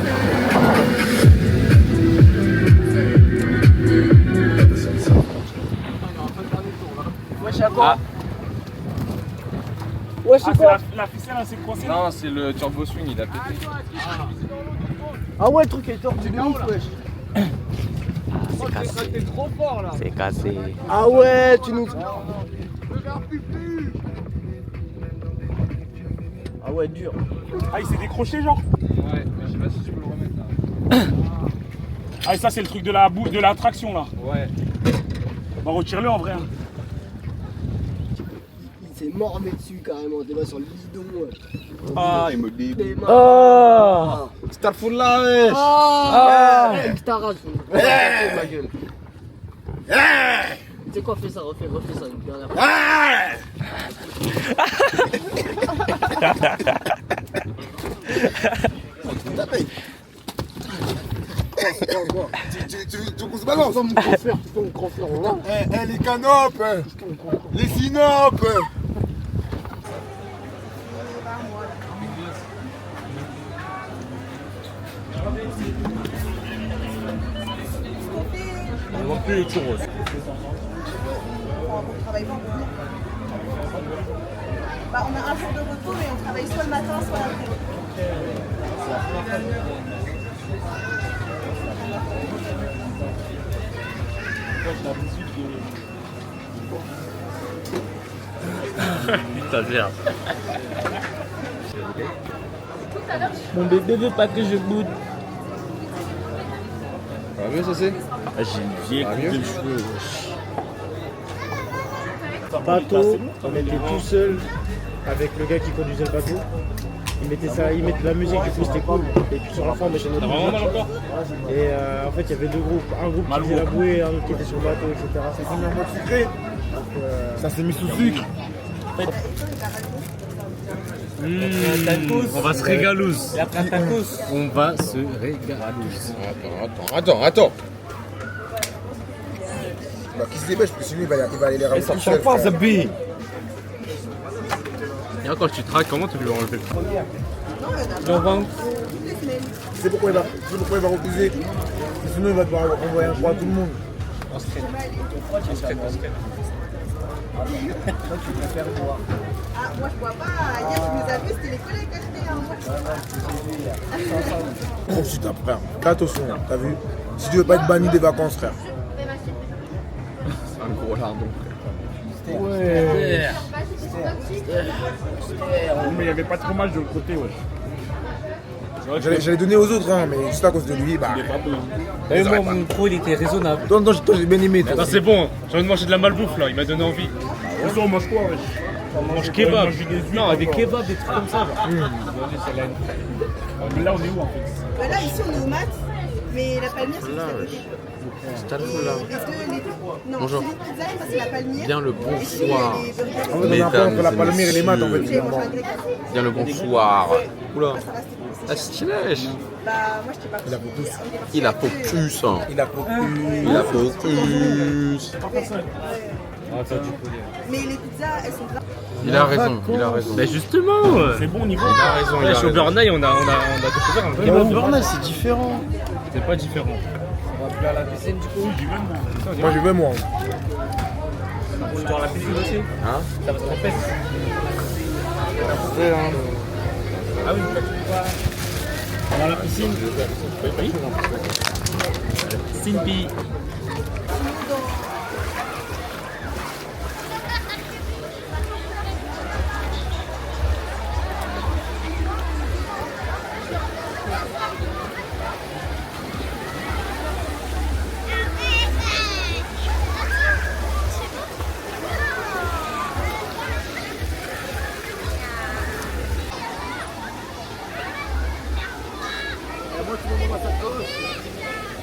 Wesh, à quoi? Wesh, c'est quoi? La ficelle, elle s'est coincée. Non, c'est le turbo swing, il a pété. Ah ouais, le truc est tordu de ouf, wesh. C'est cassé. T'es trop fort là. C'est cassé. Ah ouais, tu nous... Ah ouais, dur. Ah, il s'est décroché, genre? Ouais, mais je sais pas si tu peux le remettre là. Ah, et ça, c'est le truc de la boue, de la traction là. Ouais. Bah, retire-le en vrai. Hein. Il s'est mormé dessus carrément, t'es là sur le bidon. Ah, il me dit. Ah, C'est ta foule là, wesh. ah, ta race, ma gueule. Tu sais quoi, fais ça, refais ça une dernière fois. Tu pousses balance. Mon grand frère, tu fais mon grand frère, on va. Eh, les canopes, les synopes. On voit plus les churros. Bah, on a un jour de repos, mais on travaille soit le matin, soit l'après-midi. Putain, merde. Mon bébé veut pas que je boude. Ça va mieux, ça c'est? Ah, j'ai une vieille coupe de cheveux, wesh. Bateau, on était tout seul avec le gars qui conduisait le bateau. Il mettait ça, il mettait de la musique, du coup c'était cool. Et puis sur la fin, on mettait notre musique. Et en fait, il y avait deux groupes. Un groupe qui faisait la bouée, un autre qui était sur le bateau, etc. Ça s'est mis en mode sucré. Ça s'est mis sous sucre. On va se régalouse. Et après un tacos. On va se régalouse. Attends. Bah, qui se dépêche, parce que sinon il va aller les ramener tout seul. Et quand tu traques, comment tu lui enlever le truc? C'est pourquoi il va refuser. Sinon il va devoir envoyer un croix à tout le monde. On se traite. Ah, moi je bois pas. Hier, je nous as vu, c'était les collègues que j'étais. Profite après. Fais attention, t'as vu? Si tu veux pas être banni des vacances, frère. Un gros lardon. Ouais. Mais il n'y avait pas de fromage de l'autre côté, wesh. J'allais donner aux autres, hein, mais juste à cause de lui, bah. Moi, mon pro, il était raisonnable. Toi, j'ai bien aimé. Toi. Non, c'est bon, j'ai envie de manger de la malbouffe là, il m'a donné envie. On mange quoi, wesh? On mange kebab. Non, des kebabs, des trucs comme ça. Mais là, on est où en fait? Bah là, ici, on est au mat, mais la palmière, c'est juste à côté. C'est à là. Non, Bonjour. celui de pizza, ça c'est la palmière. Bien le bonsoir. On a un peu entre la palmière et les maths en fait. Bien le bonsoir. Oula. Ah, stylé. Bah, moi, je t'ai pas. Il a focus. Il a focus. Il a focus. Mais les pizzas, elles sont là. Il a raison, il a raison. Mais justement, c'est bon niveau. Il a raison, il a au raison. Burnail, on a découvert un vrai. Mais au Burnail, c'est différent. C'est pas différent. On va plus à la piscine du coup. Moi, je vais moi. Tu vas à la piscine aussi? Hein? Ça va se répéter. Ah oui, on va à la piscine. Oui. Simpi.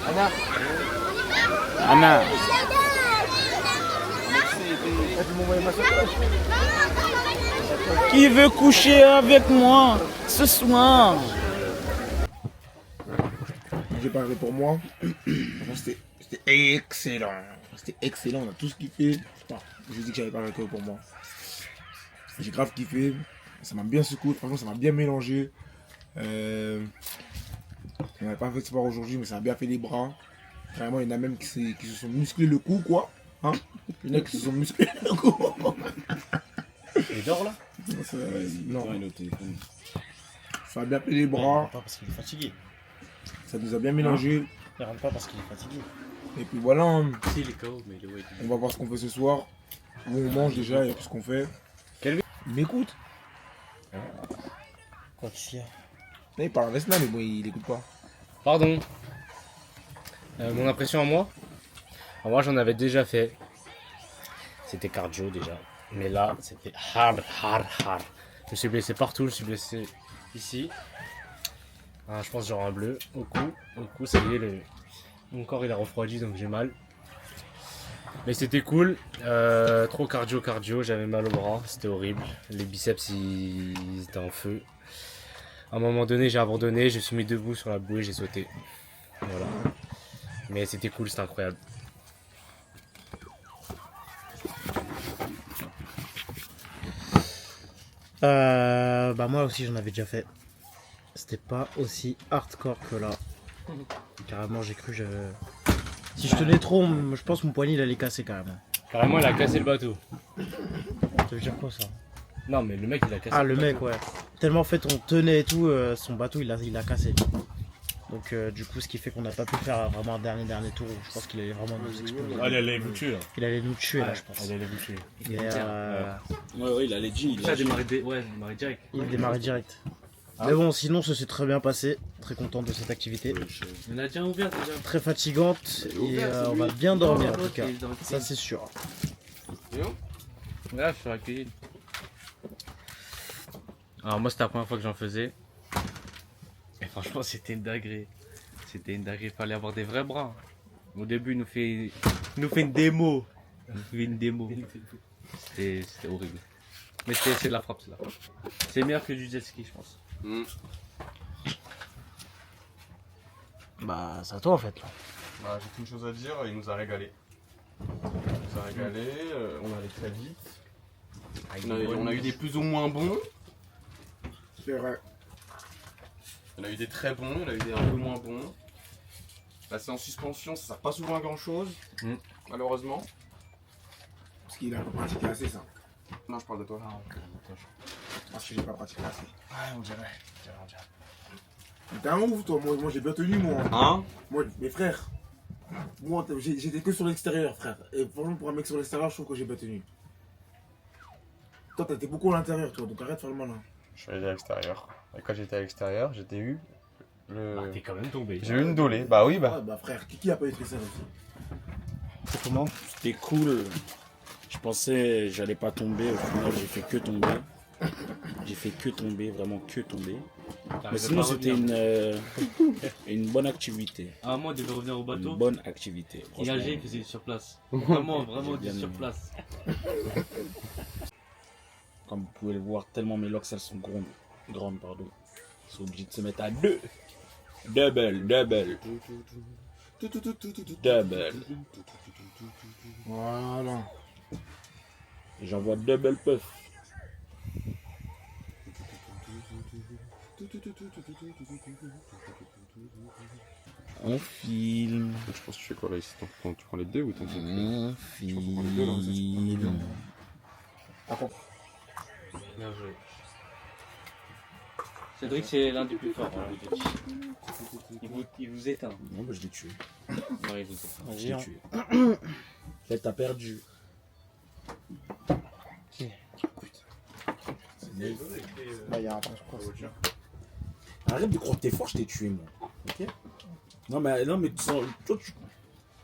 Anna. Anna. Qui veut coucher avec moi ce soir? J'ai parlé pour moi. C'était excellent. C'était excellent, on a tous kiffé. Enfin, je dis que j'avais parlé que pour moi. J'ai grave kiffé. Ça m'a bien secoué, franchement ça m'a bien mélangé. On n'avait pas fait de sport aujourd'hui, mais ça a bien fait les bras. Vraiment, il y en a même qui se sont musclés le cou, quoi. Hein? Il y en a qui se sont musclés le cou. Il dort là? Non. Ça a bien fait les bras. Pas parce qu'il est fatigué. Ça nous a bien mélangé. Il rentre pas parce qu'il est fatigué. Et puis voilà. Hein. Si, il est KO, mais il est ouais. On va voir ce qu'on fait ce soir. Où on mange déjà et puis ce qu'on fait. Quel... Il m'écoute. Quoi qu'il y a? Il parle avec Vesna, mais bon, il écoute pas. Pardon. Mon impression à moi? Alors moi j'en avais déjà fait. C'était cardio déjà. Mais là, c'était hard. Je me suis blessé partout, je suis blessé ici. Ah, je pense genre un bleu au cou, ça y est, mon corps il a refroidi donc j'ai mal. Mais c'était cool, trop cardio, j'avais mal au bras, c'était horrible. Les biceps ils étaient en feu. À un moment donné j'ai abandonné, je me suis mis debout sur la bouée, j'ai sauté. Voilà. Mais c'était cool, c'était incroyable. Bah moi aussi j'en avais déjà fait. C'était pas aussi hardcore que là. Carrément j'ai cru si je tenais trop, je pense que mon poignet il allait casser carrément. Carrément il a cassé le bateau. Ça veut dire quoi ça? Non mais le mec il a cassé. Ah le mec ouais. Tellement en fait on tenait et tout, son bateau il a cassé. Donc du coup ce qui fait qu'on n'a pas pu faire vraiment un dernier tour. Je pense qu'il allait vraiment nous exploser. Ah, il allait vous tuer là. Il allait nous tuer là je pense. Il allait vous tuer. Ouais, il allait dire. Il a démarré direct. Il démarrait direct. Mais bon, sinon ça s'est très bien passé. Très content de cette activité. On a déjà ouvert déjà. Très fatigante et on va bien dormir en tout cas. Ça c'est sûr. Là, je suis accueilli. Alors moi c'était la première fois que j'en faisais. Et franchement c'était une dinguerie. Il fallait avoir des vrais bras. Au début il nous fait une démo. C'était horrible. Mais c'est de la frappe, c'est meilleur que du jet ski je pense. Bah c'est à toi en fait là. Bah, j'ai qu'une chose à dire, il nous a régalé. On allait très vite. On a eu des plus ou moins bons. C'est vrai. On a eu des très bons, on a eu des un peu moins bons. Là c'est en suspension, ça sert pas souvent à grand chose, malheureusement. Parce qu'il a pas pratiqué assez ça. Non, je parle de toi. Parce que j'ai pas pratiqué assez. Ouais, on dirait. T'es un ouf toi, moi j'ai bien tenu moi. Hein? Moi, mes frères. Moi j'étais que sur l'extérieur frère. Et franchement pour un mec sur l'extérieur je trouve que j'ai bien tenu. Toi t'étais beaucoup à l'intérieur toi, donc arrête de faire le malin. Je suis allé à l'extérieur. Et quand j'étais à l'extérieur, j'étais eu le... Bah t'es quand même tombé. J'ai eu une dolée, bah oui bah. Ah, bah frère, qui a pas eu de ça aussi? C'est comment? C'était cool. Je pensais j'allais pas tomber, au final j'ai fait que tomber. Vraiment que tomber. Mais sinon c'était une bonne activité. Ah moi je devais revenir au bateau. Une bonne activité. Engagé, il faisait sur place. Vraiment du sur place. Comme vous pouvez le voir, tellement mes locks elles sont grandes pardon. Ils sont obligés de se mettre à deux. Double. Voilà. Et j'envoie double puff. On filme. Je pense que tu fais quoi là ici? Tu prends les deux ou t'en fais On filme. Bien joué. Cédric c'est l'un des plus forts. Il vous éteint. Non bah je l'ai tué. Ouais, il vous éteint. Je l'ai tué. Là t'as perdu. Bah y'a un temps, je crois. Arrête de croire que t'es fort, je t'ai tué moi. Ok? Non mais toi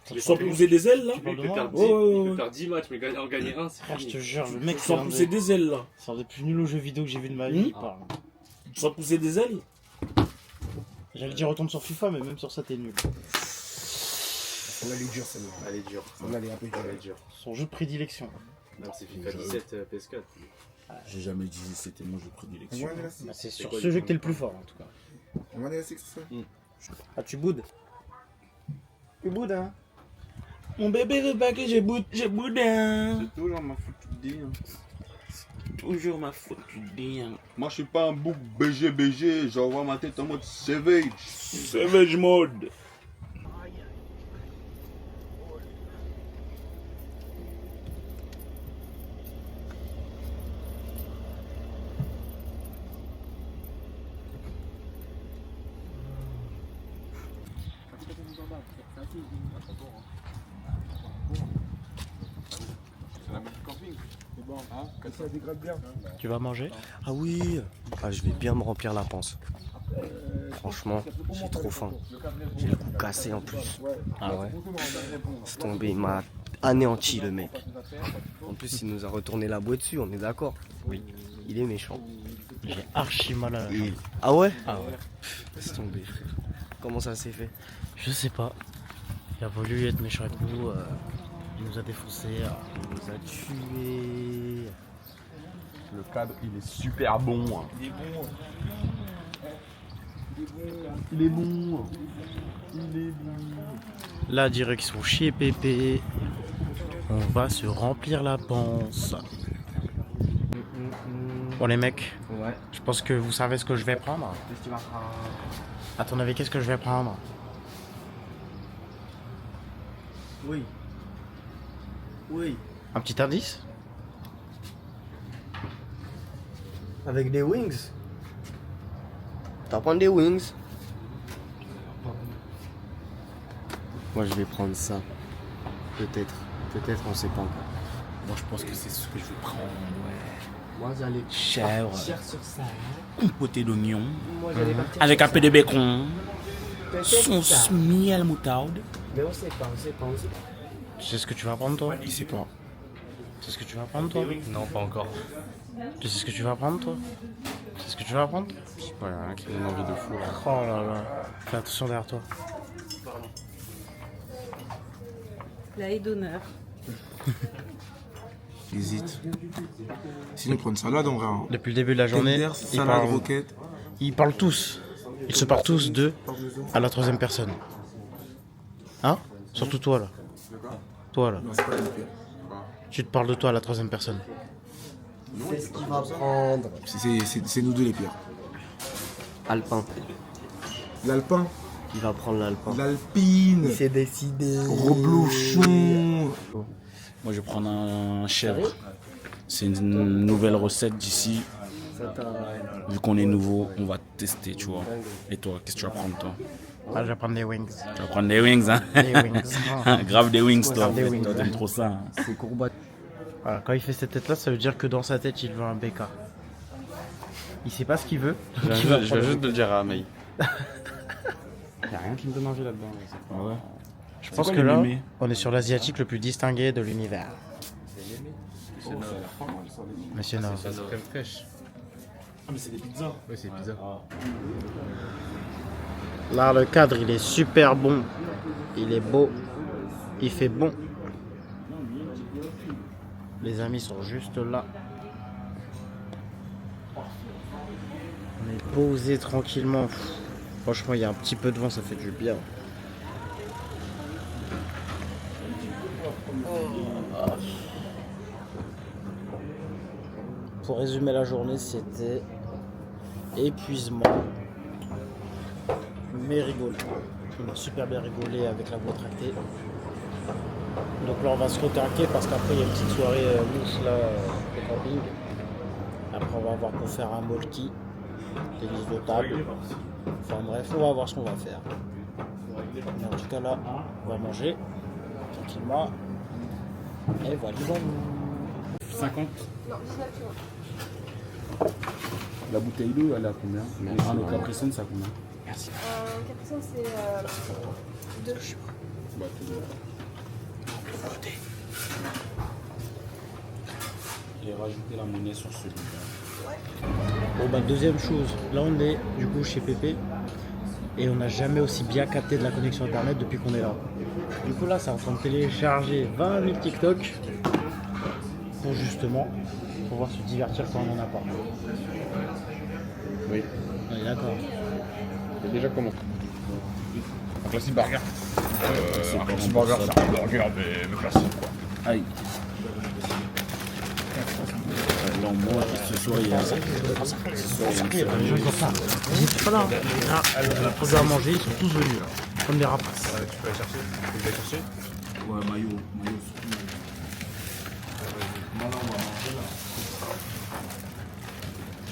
tu sens pousser des ailes là? Il peut faire 10 matchs mais en gagner un c'est Je te jure, le mec Tu sens pousser des ailes là? c'est un des plus nuls aux jeux vidéo que j'ai vu de ma vie. Il parle. Tu sens pousser des ailes? J'allais dire retourne sur FIFA mais même sur ça t'es nul. Celle-là, elle est dure, celle-là. Elle est dure. Celle-là, elle est un peu dure. Elle est dure. Son jeu de prédilection. Non, c'est FIFA 17 PS4. J'ai jamais dit que c'était mon jeu de prédilection. Ouais, là, Bah, c'est sur ce jeu que t'es le plus fort en tout cas. On va aller c'est ça. Ah, tu boudes? Tu boudes, hein? Mon bébé veut pas que je boude, hein. C'est toujours ma faute, tu dis. Toujours ma faute, tu dis. Moi, je suis pas un bouc BG, j'envoie ma tête en mode savage. Savage mode. C'est la même camping. C'est bon, hein? Ça dégrade bien. Tu vas manger? Ah oui. Ah, je vais bien me remplir la panse. Franchement, j'ai trop faim. J'ai le cou cassé en plus. Ah ouais. C'est tombé, il m'a anéanti le mec. En plus, il nous a retourné la boîte dessus, on est d'accord? Oui. Il est méchant. J'ai archi mal à la jambe. Ah ouais? Ah ouais. Laisse tomber, frère. Comment ça s'est fait? Je sais pas. Il a voulu être méchant avec nous. Il nous a défoncé. Il nous a tués. Le cadre, il est super bon. Il est bon. Il est bon. Il est bon. La direction chez Pépé. On va se remplir la panse. Bon les mecs, ouais. Je pense que vous savez ce que je vais prendre. Qu'est-ce que tu vas prendre? À ton avis, qu'est-ce que je vais prendre? Oui. Oui. Un petit indice? Avec des wings. Tu vas prendre des wings. Moi je vais prendre ça. Peut-être. Peut-être, on sait pas encore. Moi je pense que c'est ce que je vais prendre. Moi j'allais chèvre, partir sur ça. Compoté d'oignon. Moi j'allais partir Avec sur un peu ça. de bacon. Peut-être Sauce ça. miel moutarde. Mais on sait pas. Tu sais ce que tu vas prendre toi? Il sait pas. Tu sais ce que tu vas prendre toi? Non, pas encore. Tu sais ce que tu vas prendre toi? Tu sais ce que tu vas prendre? Je sais pas, il y a rien qui me donne envie de fou là. Oh là là. Fais attention derrière toi. La haie d'honneur. Hésite. Sinon, prendre une salade en vrai. Hein. Depuis le début de la journée, Tender, salade, roquette. Ils parlent tous. Ils se parlent tous d'eux à la troisième personne. Hein? Surtout toi là. Toi là. Non, c'est pas la pire. Tu te parles de toi à la troisième personne. C'est ce qu'il va prendre. C'est nous deux les pires. Alpin. L'alpin. Il va prendre l'alpin. L'alpine. C'est décidé. Reblouchon. Moi je vais prendre un chèvre. C'est une nouvelle recette d'ici. Vu qu'on est nouveau, on va tester, tu vois. Et toi, qu'est-ce que tu vas prendre toi? Ah, je vais prendre des wings. Tu vas prendre des wings, hein? Des wings. Grave des wings, toi. Grave des wings, Toi, t'aimes ouais. trop ça. Hein. C'est courbat. Voilà, quand il fait cette tête là, ça veut dire que dans sa tête il veut un BK. Il sait pas ce qu'il veut. Je donc il viens va juste prendre- de le dire à Amélie. Y'a rien qui me donne envie là-dedans. Ah ouais. Je C'est pense quoi que le là, mémé? on est sur l'asiatique le plus distingué de l'univers. Monsieur Nord. C'est la crème fraîche. Ah, mais c'est des pizzas. Oui, c'est pizza. Là, le cadre il est super bon. Il est beau. Il fait bon. Les amis sont juste là. On est posé tranquillement. Pff, franchement, il y a un petit peu de vent, ça fait du bien. Pour résumer la journée, c'était épuisement, mais rigolo. On a super bien rigolé avec la voie tractée. Donc là, on va se retraquer parce qu'après, il y a une petite soirée mousse là au camping. Après, on va avoir pour faire un molki, tennis de table. Enfin bref, on va voir ce qu'on va faire. Mais en tout cas, là, on va manger tranquillement. Et voilà. 50. Non, 19 La bouteille d'eau, elle est à combien? Ah, le Capri-Sun, c'est à combien? Merci. Capucine, c'est 2. Bah, tout bien. Et rajouter la monnaie sur celui-là. Bon bah deuxième chose, là on est du coup chez Pépé. Et on n'a jamais aussi bien capté de la connexion internet depuis qu'on est là. Du coup là c'est en train de télécharger 20 000 TikTok pour justement pouvoir se divertir quand on en a pas. Oui. On est d'accord. C'est déjà comment? Un classique burger. Un classique burger, c'est un burger mais classique quoi. Aïe. Alors moi, ce soir, il y a ça. Les gens ils ont faim. Ils étaient pas là. Là, elle a posé à manger, ils sont tous venus là. Comme des rapaces. Tu peux aller chercher? Tu peux aller chercher? Ouais, maillot.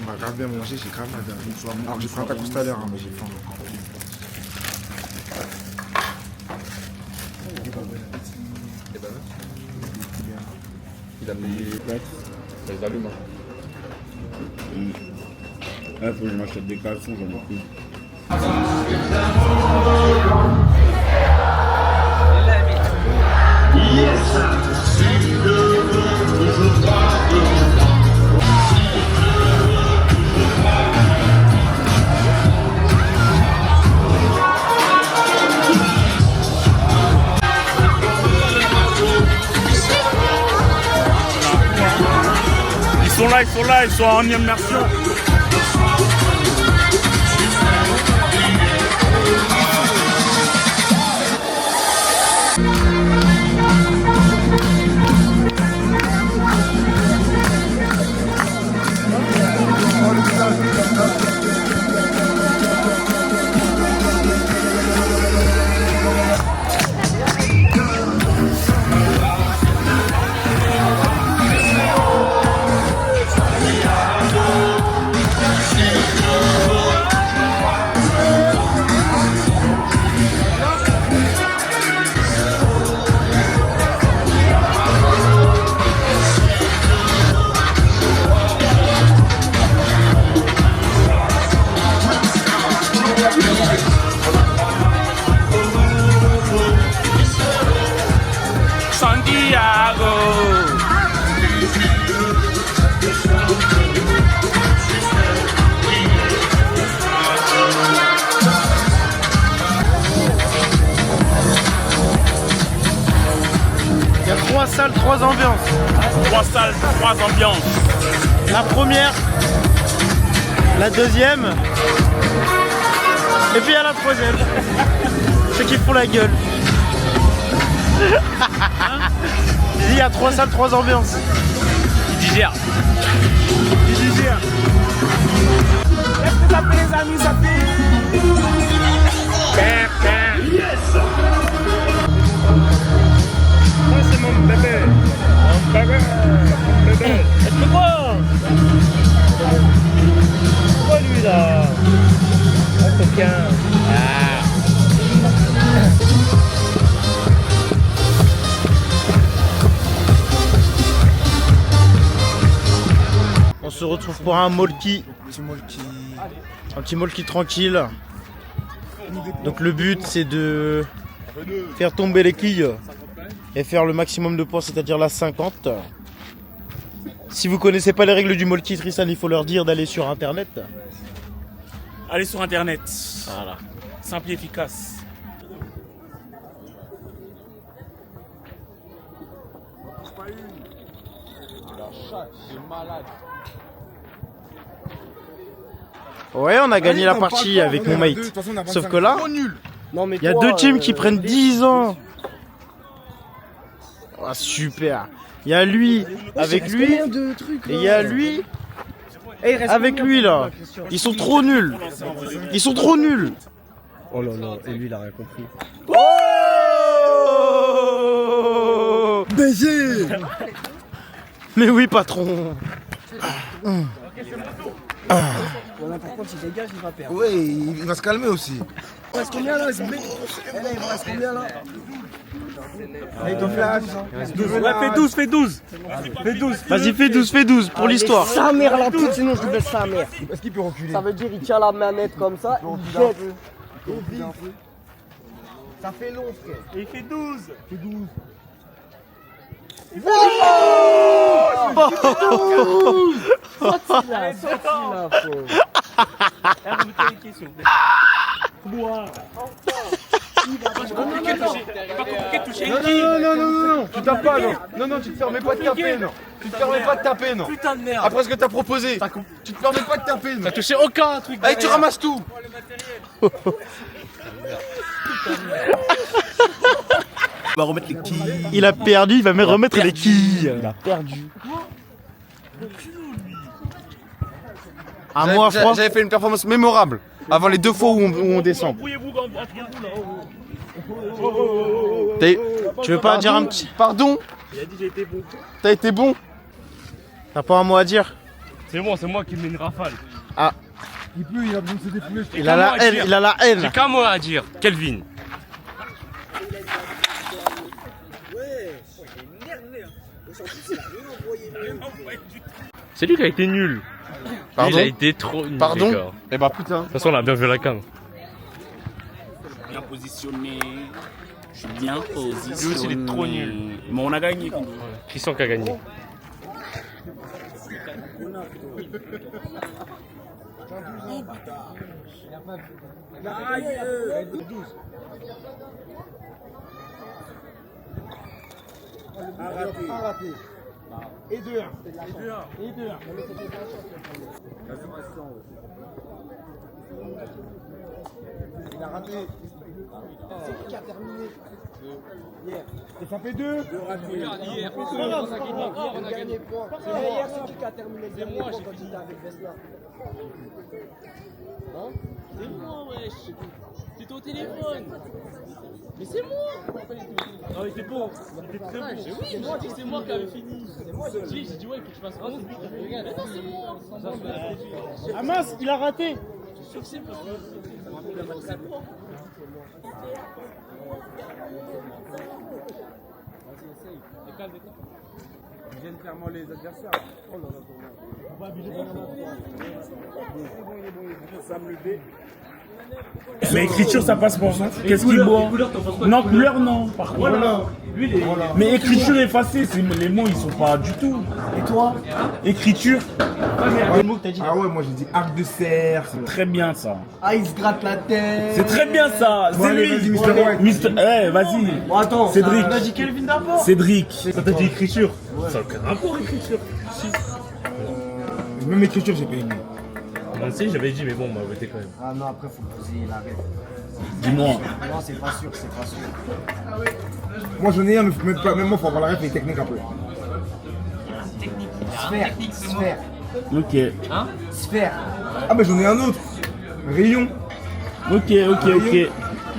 On va grave bien manger, j'ai grave la dalle. Alors j'ai pris un tacos tout à l'heure, mais j'ai faim. Il a mis les plates. Ça les allume. Faut que je m'achète des caleçons, j'en ai plus. Ils sont en immersion. Il y a 3 salles, 3 ambiances. 3 salles, 3 ambiances. La première, la deuxième, et puis il y a la troisième. Ceux qui font la gueule. Il y a 3 salles, 3 ambiances. Ils digèrent. Est-ce que ça fait les amis, ça fait? Yes! Moi c'est mon bébé. Mon bébé. Mon bébé. Est-ce que quoi? Quoi lui là? Un coquin. On se retrouve pour un molki. Un petit molki tranquille. Donc le but c'est de faire tomber les quilles et faire le maximum de points, c'est-à-dire la 50. Si vous connaissez pas les règles du molki, Tristan, il faut leur dire d'aller sur internet. Allez sur internet. Voilà. Simple et efficace. Ouais, on a gagné la partie avec mon mate. Sauf que là, il y a 2 teams qui prennent 10 ans. Ah, super. Il y a lui avec lui et il y a lui avec lui là. Ils sont trop nuls. Ils sont trop nuls. Oh là là, et lui il a rien compris. Oh baiser. Mais oui patron. Voilà, par contre, il dégage, il va perdre. Oui, il va se calmer aussi. Il reste combien là? Il reste combien là? Avec ton flash. Ouais, fais 12. Vas-y, fais 12 pour l'histoire. Sa mère la pute, sinon je lui baisse sa mère. Est-ce qu'il peut reculer? Ça veut dire il tient la manette comme ça, il jette. Ça fait long, frère. Il fait 12. Sorti là, faut. boire. Pas compliqué de toucher une Non, quille. non, tu tapes pas, non. Non, tu te permets pas de taper, non. Tu te permets pas de taper, non. Putain de merde. Après ce que t'as proposé, tu te permets pas de taper, non. T'as touché aucun truc. Allez, tu ramasses tout. Il va remettre les quilles. Il a perdu, il va me remettre les quilles. Il a perdu. À moi, je crois. J'avais fait une performance mémorable avant les 2 fois où on descend. Tu veux pas dire un petit. Pardon? Il a dit j'ai été bon. T'as été bon? T'as pas un mot à dire? C'est bon, c'est moi qui mets une rafale. Ah. Il pleut, il a besoin de se défouler. Il a la haine, il a la haine. J'ai qu'un mot à dire, Kelvin. C'est lui qui a été nul. Pardon? Il a été trop nul. Pardon? Eh bah putain. De toute façon, on a bien vu la cam. Bien positionné. Je suis bien positionné. Lui aussi, il est trop nul. Mais on a gagné. Christian qui a gagné. Raté. Et 2-1. Il a raté. C'est qui a terminé hier. Et ça fait 2. Hier, on a gagné. Hier, c'est qui a terminé le dernier point quand il était avec Vesna? Hein? C'est moi, wesh. T'étais au téléphone. Mais c'est moi. Non, il était bon. Il était très bon. Oui, mais j'ai dit que c'est moi qui avais fini. J'ai dit ouais, il faut que je fasse 11. Mais non, c'est moi. Ah mince, il a raté. Je suis sûr que c'est moi. C'est moi. Ils viennent clairement les adversaires. Oh là là, on va abuser. Mais écriture, ça passe pas. Qu'est-ce qu'il boit? Non, couleur, non. Par contre, Voilà. mais écriture effacée, les mots, ils sont pas du tout. Et toi? Écriture. Ah ouais, moi j'ai dit arc de cerf. C'est très bien ça. Ah, il se gratte la tête. C'est très bien ça. Bon, C'est allez, lui. vas-y, Mr. White. Eh, vas-y. Bon, attends, Cédric. on a dit Kelvin d'abord. Cédric. Ça t'a dit écriture. Ça n'a aucun rapport, écriture. Même écriture, j'ai pas aimé. Moi aussi, j'avais dit, mais bon, on m'a voté quand même. Ah non, après, faut que vous ayez la règle. Dis-moi. Non, c'est pas sûr, c'est pas sûr. Moi j'en ai un, mais même moi, faut avoir la ref et les techniques un peu. Sphère. Ok. Sphère. Ah, mais j'en ai un autre. Rayon. Ok.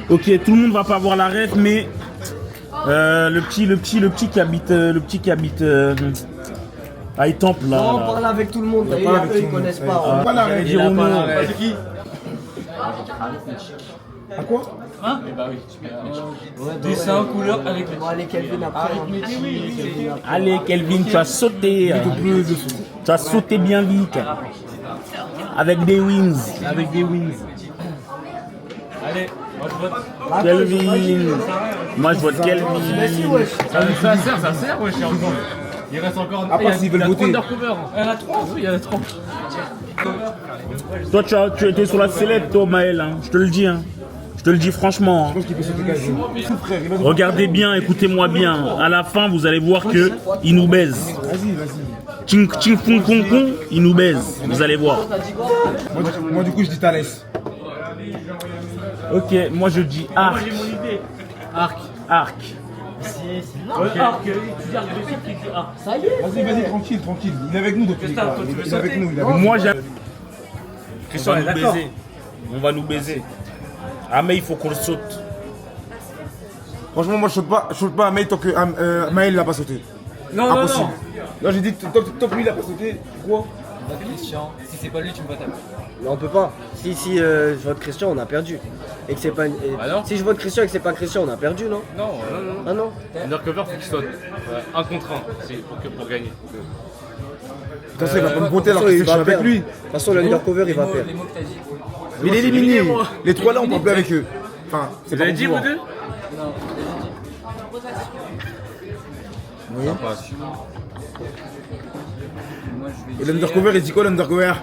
Ok, tout le monde va pas avoir la ref, mais le petit qui habite à Étampes là. Non, on parle avec tout le monde. Et eux, ils connaissent pas. On va pas la ref. Dire au nom. C'est qui? À quoi? Hein? Eh bah oui, dessin, couleur avec Bon, allez, Kelvin après. Allez, Kelvin, tu as sauté. Tu as sauté bien vite. Avec des wings. Allez, moi je vote. Kelvin. Moi je vote Kelvin. Ça sert, ouais, je suis encore. Il reste encore. À part s'ils veulent voter. Il y en a 3, oui, il y en a 3. Toi, tu étais sur la sellette, toi, Maël. Hein. Je te le dis. Hein. Je te le dis franchement. Je pense qu'il peut sauter quasi. Regardez bien, écoutez-moi bien. À la fin, vous allez voir que il nous baise. Vas-y. Ching ching fong kong kong, il nous baise. Vous allez voir. Moi du coup, je dis Thalès. Ok, moi je dis arc. Moi j'ai mon idée. Arc. Arc, tu dis arc de suite, tu dis arc. Ça y est. Vas-y, tranquille. Il est avec nous depuis. Toi, tu veux Il est avec sauter? nous. Moi j'ai. Christian, On va nous baiser. On va nous baiser. Ah mais il faut qu'on le saute. Franchement, moi je saute pas à Maël tant que Maël l'a pas sauté. Non. Non, j'ai dit tant que lui il a pas sauté. Quoi? Christian, si c'est pas lui, tu me votes après. Non, on peut pas. Si je vote Christian, on a perdu. Et que c'est pas une... Si je vote Christian et que c'est pas Christian, on a perdu, non? Non. Ah non? Undercover, faut qu'il saute. 1 contre 1, c'est pour gagner. De toute façon, il va pas me voter alors que je suis avec lui. De toute façon, l'undercover, il va perdre. Les mots que t'as dit. Mais il est éliminé. Les 3 là, on parle plus avec eux. Enfin, c'est Vous avez dit, vous deux? Non. Oui. Moi, je vais Et l'undercover, il dit quoi l'undercover?